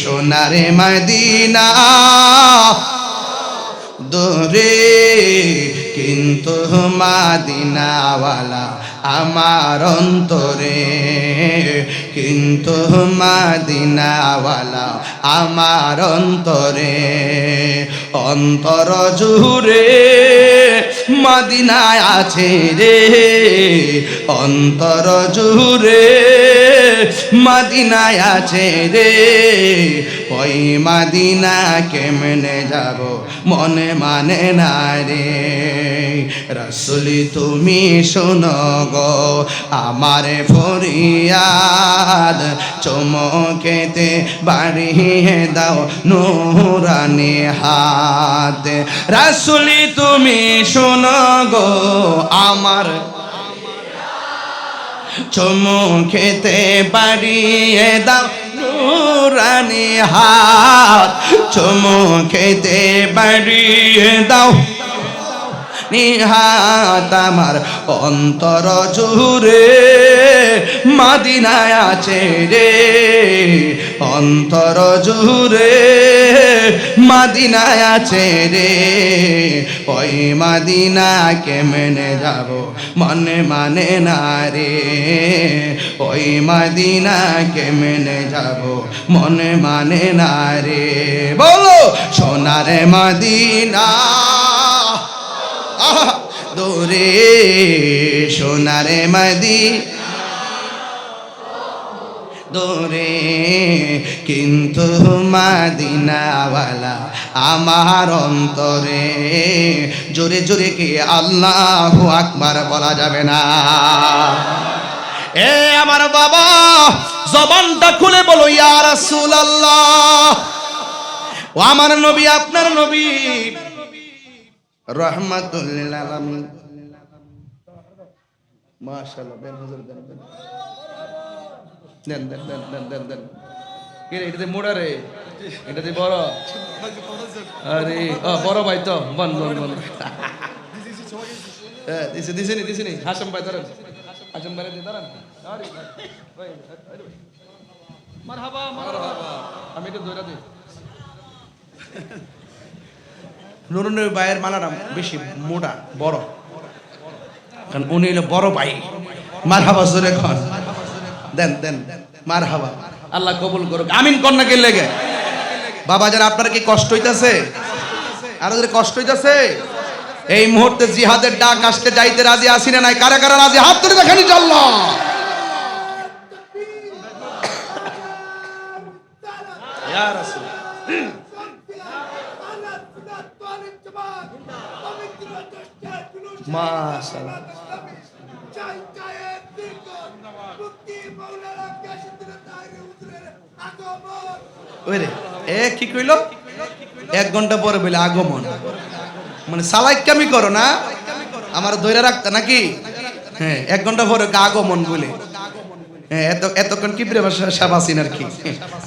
সোনার মদিনা দূরে, কিন্তু মদিনাওয়ালা আমার অন্তরে, কিন্তু মদিনাওয়ালা আমার অন্তরে। অন্তর জুড়ে মদিনায় আছে রে, অন্তর জুড়ে মদিনায় আছে রে, ওই মদিনা কেমনে যাব মনে মানে না রে। রাসূলি তুমি শোনো গো আমার ফরিয়াদ, চমকেতে বাড়িয়ে দাও নূরানি হাত। রাসূলি তুমি শোনো গো আমার চমকেতে বাড়িয়ে দাও নূরানি হাত, চমকেতে বাড়িয়ে দাও নিহাত। আমার অন্তর জুড়ে মদিনায় আছে রে, অন্তর জুড়ে মদিনায় আছে রে, ওই মদিনা কেমনে যাব মনে মানে না রে, ওই মদিনা কেমনে যাব মনে মানে না রে। বলো সোনার মদিনা দূরে, সোনার মদিনা দূরে, কিন্তু মদিনাওয়ালা আমার অন্তরে। জোরে জোরে কি আল্লাহু আকবার বলা যাবে না? এ আমার বাবা, জবানটা খুলে বলো ইয়া রাসূলুল্লাহ। ও আমার নবী, আপনার নবী রহমাতুল লিল আলামিন। মাশাআল্লাহ, দেন হুজুর দেন দেন দেন দেন দেন দেন দেন। কে রে, এটাতে মোড়া রে, এটাতে বড়। আরে বড় ভাই তো, বন বন বন। হ্যাঁ দিছে দিছে নি দিছে নি। হাসম ভাই ধরেন, হাসম ভাই ধরেন। আরে ভাই মারহাবা মারহাবা। আমি একটু দৌড়া দিই। নুরুন ভাইয়ের মালাটা বেশি মোটা বড়, কারণ উনি হলো বড় ভাই। মারহাবা জোরে খান, দেন দেন মারহাবা। আল্লাহ কবুল করুক, আমিন কর না। কে লেগে বাবা যারা আপনার কি কষ্ট হইতাছে? আরো যদি কষ্ট হইতাছে, এই মুহূর্তে জিহাদের ডাক আসতে যাইতে রাজি আছি না নাই? কারা কারা রাজি হাত তুলে দেখেন ইনশাআল্লাহ। ইয়া রাসূল মাশাআল্লাহ। ওরে এ কি কইলো? 1 ঘন্টা পরে বলে আগমন, মানে সালাইকামি করো না, আমার ধরে রাখতে নাকি? হ্যাঁ 1 ঘন্টা পরে আগমন বলে। হ্যাঁ এতক্ষণ কি ভাষা শাবাসিন আর কি,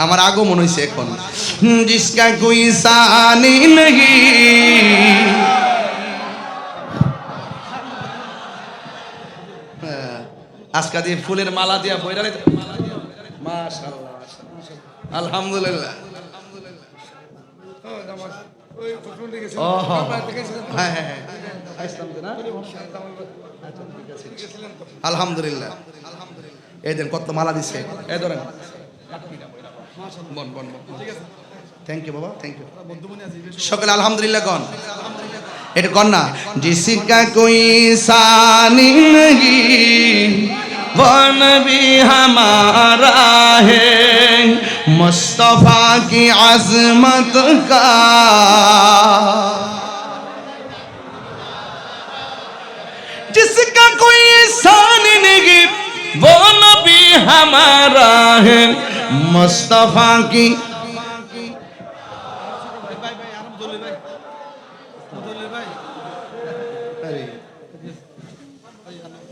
আমার আগমন হইছে এখন। জিসকা কোই সানি নহি, আজকা দিয়ে ফুলের মালা দিয়া বইরা লইতে। মাশাআল্লাহ আলহামদুলিল্লাহ। হ্যাঁ হ্যাঁ আলহামদুলিল্লাহ। এই দেন কত মালা দিছে, এই ধরেন। বন বন বন। থ্যাংক ইউ বাবা, থ্যাংক ইউ। সকলে আলহামদুলিল্লাহ কন, এটা কন না। জিসকা কোই সানি নহি वो नबी हमारा है, मुस्तफा की अजमत का जिसका कोई शान नहीं, वो नबी हमारा है, मुस्तफा की।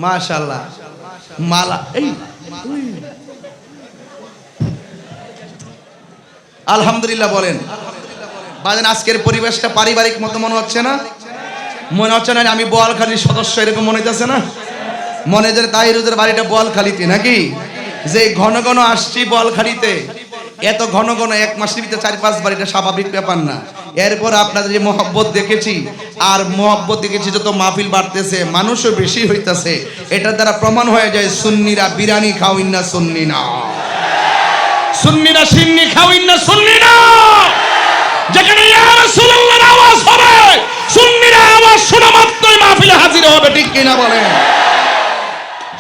माशाल्लाह মালা এই আলহামদুলিল্লাহ বলেন। বাজেন আজকের পরিবেশটা পারিবারিক মতো মনে হচ্ছে না? মনে হচ্ছে না আমি বোয়ালখালীর সদস্য, এরকম মনে হইতেছে না? মনে হয় তাহিরুদের বাড়িটা বোয়ালখালীতে নাকি? যে ঘন ঘন আসছি বোয়ালখালীতে, এত ঘন ঘন 1 মাসের ভিতরে 4-5 বার, এটা স্বাভাবিক ব্যাপার না। এরপর আপনাদের যে মহব্বত দেখেছি, আর মহব্বত দেখেছি যত মাহফিল বাড়তেছে, মানুষও বেশি হইতাছে, এটার দ্বারা প্রমাণ হয়ে যায় সুন্নিরা বিরিয়ানি খাওইন না সুন্নি না, সুন্নিরা সিন্নি খাওইন না সুন্নি না। যেখানে ইয়া রাসূলুল্লাহর আওয়াজ হবে, সুন্নিরা আওয়াজ শোনা মাত্রই মাহফিলে হাজির হবে, ঠিক কিনা বলেন?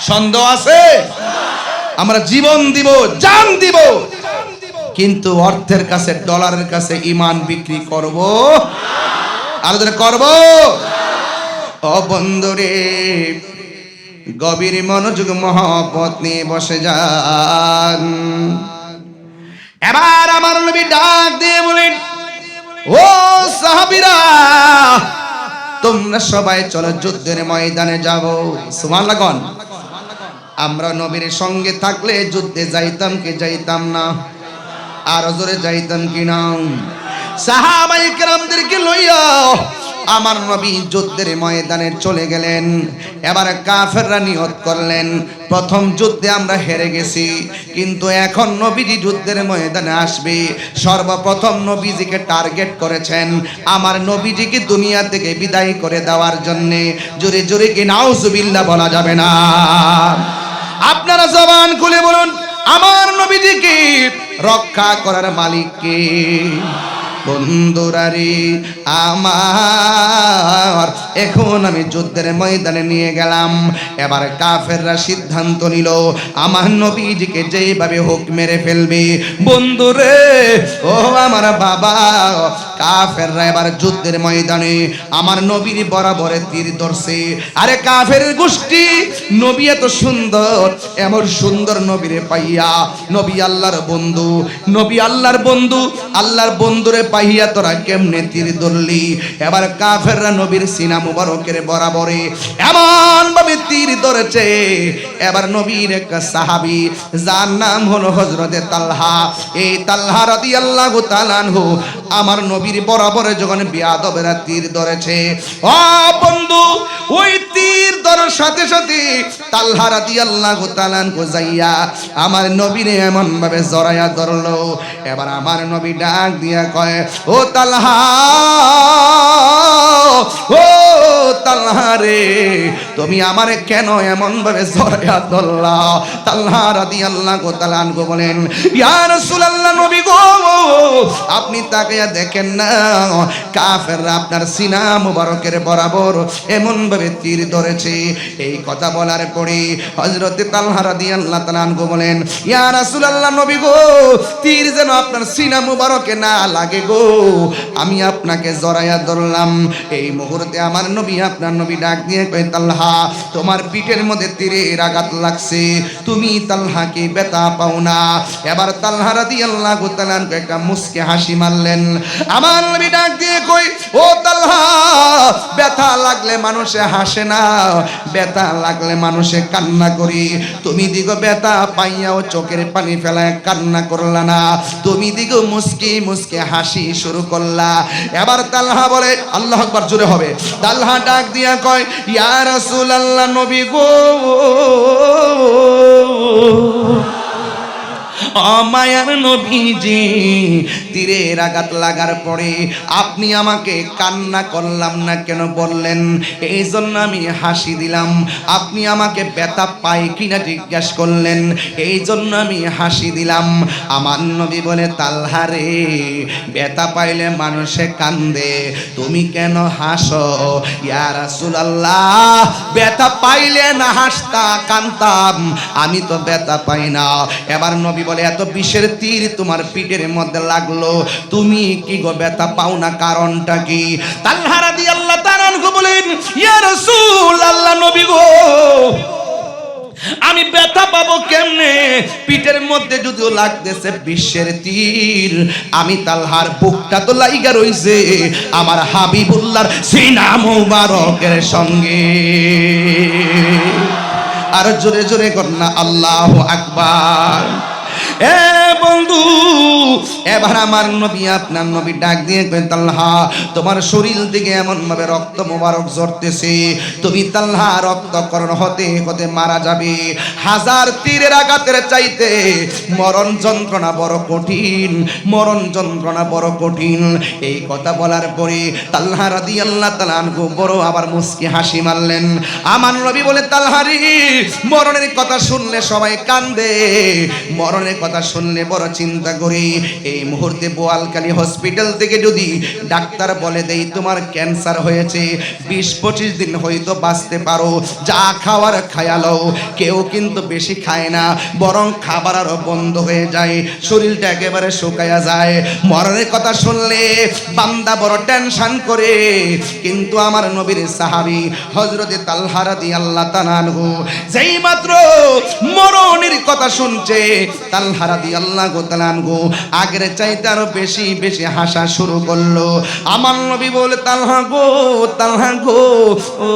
সন্দেহ আছে? আমরা জীবন দিব, জান দিব, কিন্তু অর্থের কাছে, ডলারের কাছে ঈমান বিক্রি করব আর করব। ও বন্ধুরে, গভীর মনোযোগ মহব্বত নিয়ে বসে যান। এবার আমার নবী ডাক দিয়ে বলেন, ও সাহাবীরা, তোমরা সবাই চলো যুদ্ধের ময়দানে যাব। সুবহানাল্লাহ গণ। আমরা নবীর সঙ্গে থাকলে যুদ্ধে যাইতাম কি যাইতাম না? আর জোরে যাইতাম কি না? সাহাবায়ে কেরামদেরকে লইয়া আমার নবী যুদ্ধের ময়দানে চলে গেলেন। এবার কাফেররা নিয়ত করলেন, প্রথম যুদ্ধে আমরা হেরে গেছি, কিন্তু এখন নবীজি যুদ্ধের ময়দানে আসবে। সর্বপ্রথম নবীজিকে টার্গেট করেছেন, আমার নবীজিকে দুনিয়া থেকে বিদায় করে দেওয়ার জন্যে। জোরে জোরে কি নাউজুবিল্লাহ বলা যাবে না? আপনারা জবান খুলে বলুন, আমার নবীজিকে রক্ষা করার মালিক কে? বন্ধুরা রে আমার, এখন আমি যুদ্ধের ময়দানে নিয়ে গেলাম। এবার কাফেররা সিদ্ধান্ত নিল আমার নবীজিকে যেইভাবে হোক মেরে ফেলবে। বন্ধুরে ও আমার বাবা, কাফেররা এবার যুদ্ধের ময়দানে আমার নবীর বরাবরে তীর ধরছে। আরে কাফের গোষ্ঠী, নবী এত সুন্দর, এমন সুন্দর নবীরে পাইয়া, নবী আল্লাহর বন্ধু, নবী আল্লাহর বন্ধু, আল্লাহর বন্ধুরে পাইয়া তোরা কেমনে তীর ধরলি? এবার কাফেররা নবীর সিনা মুবারকের বরাবরে এমন ভাবে তীর ধরেছে। এবার নবীর এক সাহাবী, যার নাম হলো হযরতে তালহা, এই তালহা রাদিয়াল্লাহু তাআলা আনহু আমার নবীর বরাবরে যখন বেয়াদবেরা তীর ধরেছে, ও বন্ধু, ওই তীর ধরার সাথে সাথে তালহা রাদিয়াল্লাহু তাআলা আনহু যাইয়া আমার নবীরে এমন ভাবে জড়াইয়া ধরলো। এবার আমার নবী ডাক দিয়া কয়, ও তালহা, ও তালহা রে, তুমি আমারে কেন এমন ভাবে জড়াইয়া ধরলা? তালহা রাদিয়াল্লাহু তাআলা আনহু বলেন, ইয়া রাসূলুল্লাহ, নবী গো, আপনি তাকায়া দেখেন না, কাফেররা আপনার সিনা মুবারকের বরাবর এমন ভাবে তীর ধরেছে। এই কথা বলার পরে হযরতে তালহা রাদিয়াল্লাহু তাআলা আনহু বলেন, ইয়া রাসূলুল্লাহ, নবী গো, তীর যেন আপনার সিনা মুবারকে না লাগে গো, আমি আপনাকে জড়াইয়া ধরলাম। এই মুহূর্তে আমার নবী, আপনার নবী ডাক দিয়ে কয়, তালহা, তোমার পিঠের মধ্যে তীরের আঘাত লাগছে, তুমি তালহাকে ব্যথা পাও না? এবার তালহা রাদিয়াল্লাহু তাআলা একটা মুস্কে হাসি মারলেন। আমার নবী ডাক দিয়ে কই, ও তালহা, ব্যথা লাগলে মানুষে হাসে না, ব্যথা লাগলে মানুষে কান্না করি। তুমি দিগো ব্যথা পাইয়াও চোখের পানি ফেলায় কান্না করলা না, তুমি দিগো মুস্কি মুস্কি হাসি শুরু করলা। এবার তালহা বলে, আল্লাহু আকবার, জোরে হবে। তালহা ডাক দিয়া কয়, ইয়া রাসূলুল্লাহ, নবী গো, মায়ার নবীজি, তীরের আঘাত লাগার পরে আপনি আমাকে কান্না করলাম না কেন বললেন? এই জন্য আমি হাসি দিলাম। আপনি আমাকে ব্যথা পাই কিনা জিজ্ঞেস করলেন, এই জন্য আমি হাসি দিলাম। আমার নবী বলে, তালহা রে, ব্যথা পাইলে মানুষে কান্দে, তুমি কেন হাসো? ইয়া রাসূলুল্লাহ, ব্যথা পাইলে না হাসতা কান্দতাম, আমি তো ব্যথা পাই না। এবার নবী বলে, এত বিষের তীর তোমার পিঠের মধ্যে লাগলো, তুমি কি গো ব্যথা পাও না? কারণটা কি? তালহা রাদিয়াল্লাহু তাআলা আনহু বলেন, ইয়া রাসূলুল্লাহ, নবী গো, আমি ব্যথা পাবো কেমনে? পিঠের মধ্যে যদিও লাগতেছে বিশ্বের তীর, আমি তালহার বুকটা তো লাইগা রইছে আমার হাবিবুল্লাহর সিনা মুবারকের সঙ্গে। আর জোরে জোরে কন্যা আল্লাহু আকবার। এ বন্ধু, এবার আমার নবী, আপনার নবী ডাক দিয়ে কই, তালহা, তোমার শরীর থেকে এমন ভাবে রক্ত মোবারক ঝরতেছে, তুমি তালহা রক্তকরণ হতে হতে মারা যাবে। হাজার তীরের আঘাতের চাইতে মরণ যন্ত্রণা বড় কঠিন, মরণ যন্ত্রণা বড় কঠিন। এই কথা বলার পরে তালহা রাদিয়াল্লাহু তাআলা আনহু বড় আবার মুস্কি হাসি মারলেন। আমার নবী বলে, তালহা রে, মরণের কথা শুনলে সবাই কান্দে, মরণের কথা শুনলে বড় চিন্তা করি, এই মুহূর্তে বোয়ালখালী হসপিটাল থেকে যদি ডাক্তার বলে দেই তোমার ক্যান্সার হয়েছে, 20-25 দিন হয়তো বাঁচতে পারো, যা খাওয়ার খায়ালো, কেউ কিন্তু বেশি খায় না, বরং খাবার আরো বন্ধ হয়ে যায়, শরীরটা একেবারে শুকায়া যায়। মরণের কথা শুনলে বান্দা বড় টেনশন করে, কিন্তু আমার নবীর সাহাবী হযরতে তালহা রাদিয়াল্লাহু তাআলা আনহু যেই মাত্র মরণের কথা শুনছে, তালহা রাদিয়াল্লাহু তাআলা আনহু আগের চাইতে আরো বেশি বেশি হাসা শুরু করলো। আমার নবী বলে, তালহা গো, তালহা গো, ও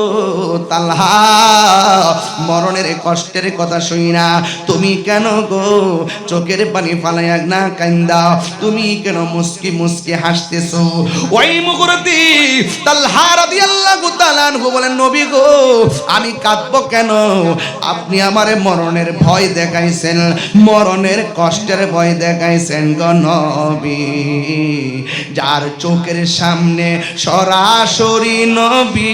তালহা, মরণের কষ্টের কথা শুই না তুমি কেন গো চোখের পানি ফালাইয়া না কান্দা, তুমি কেন মুস্কি মুস্কি হাসতেছো? ওই মুহূর্তে তালহা রাদিয়াল্লাহু তাআলা আনহু বলেন, নবী গো আমি কাঁদবো কেন? আপনি আমারে মরণের ভয় দেখাইছেন, মরণের কষ্টের ভয় দেখাইছেন গো নবী। যার চোখের সামনে সরাসরি নবী,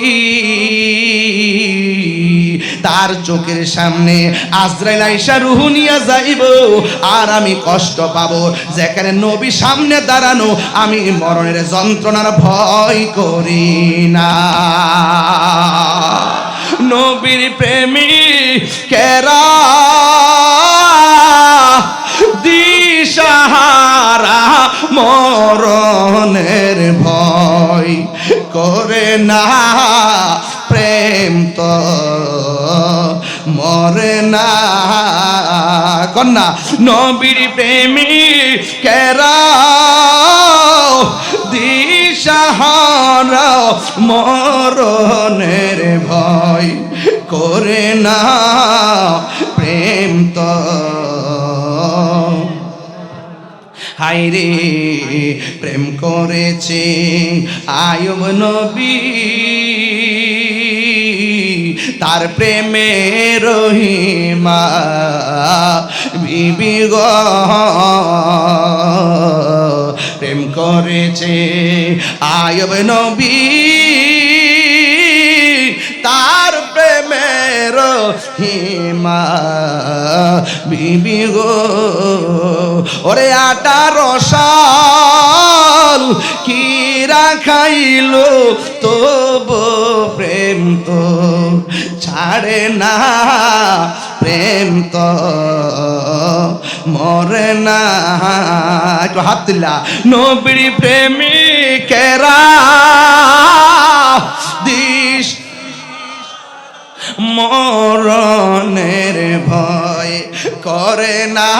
তার চোখের সামনে আজরাইল আইসা রূহ নিয়ে যাইব, আর আমি কষ্ট পাবো। যেখানে নবী সামনে দাঁড়ানো, আমি মরণের যন্ত্রণার ভয় করি না। নবীর প্রেমিকেরা দিশাহারা মরণের ভয় করে না, প্রেম তো মরে না। কন্যা নবীর প্রেমিকেরা দিশাহারা মরণের ভয় করে না, প্রেম তো হায়রে প্রেম করেছে আয়ুব নবী, তার প্রেমে রহিমা বিবি গো, প্রেম করেছে আয়ুব নবী, তার প্রেমে রহিমা বিবি গো। ওরে 18 সাল কি রাখাইল তবু প্রেম তো ছাড়ে না, প্রেম তো মরে না। একটু হাত দিলা। নবীর প্রেমিকেরা দিশ মরণের ভয় করে না,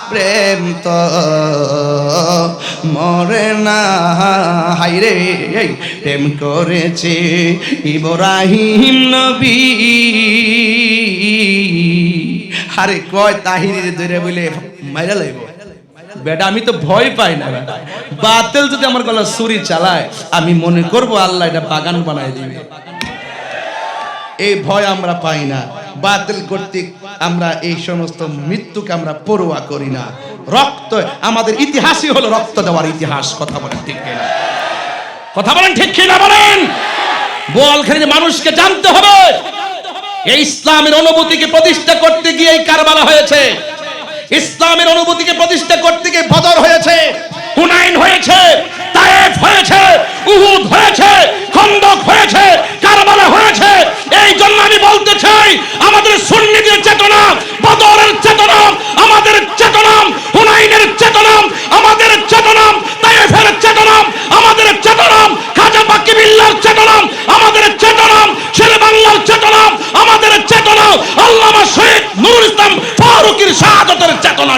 প্রেম তো মরে না। হায়রে প্রেম করেছে ইব্রাহিম নবী, আরে কয় তাহিরের ধরে বলে মাইরা লাইব বেটা, আমি তো ভয় পাই না বেটা। বাতিল যদি আমার গলা ছুরি চালায়, আমি মনে করব আল্লাহ এটা বাগান বানায় দিবে। এই ভয় আমরা পাই না। বাতিল কর্তৃক আমরা এই সমস্ত মৃত্যুকে আমরা পরোয়া করি না। রক্ত আমাদের ইতিহাসই হলো রক্ত দেওয়ার ইতিহাস। কথা বলেন ঠিক কিনা? কথা বলেন ঠিক কিনা বলেন? বোয়ালখালীর মানুষকে জানতে হবে, এই ইসলামের অনুভূতিকে প্রতিষ্ঠা করতে গিয়ে কারবালা হয়েছে, ইসলামের অনুভূতিকে প্রতিষ্ঠা করতে গিয়ে বদর হয়েছে, হুনাইন হয়েছে, তায়েফ হয়েছে, উহুদ হয়েছে, খন্দক হয়েছে, কারবালা হয়েছে। এই জন্য আমি বলতে চাই, আমাদের সুন্নিদের চেতনা, বদরের চেতনা আমাদের চেতনা, হুনাইনের চেতনা আমাদের চেতনা, তায়েফের চেতনা আমাদের চেতনা, খাজা বাকি বিল্লাহর চেতনা আমাদের চেতনা, শেরে বাংলার চেতনা আমাদের চেতনা, আল্লামা শহীদ নুরুল ইসলাম ফারুকীর শাহাদাতের চেতনা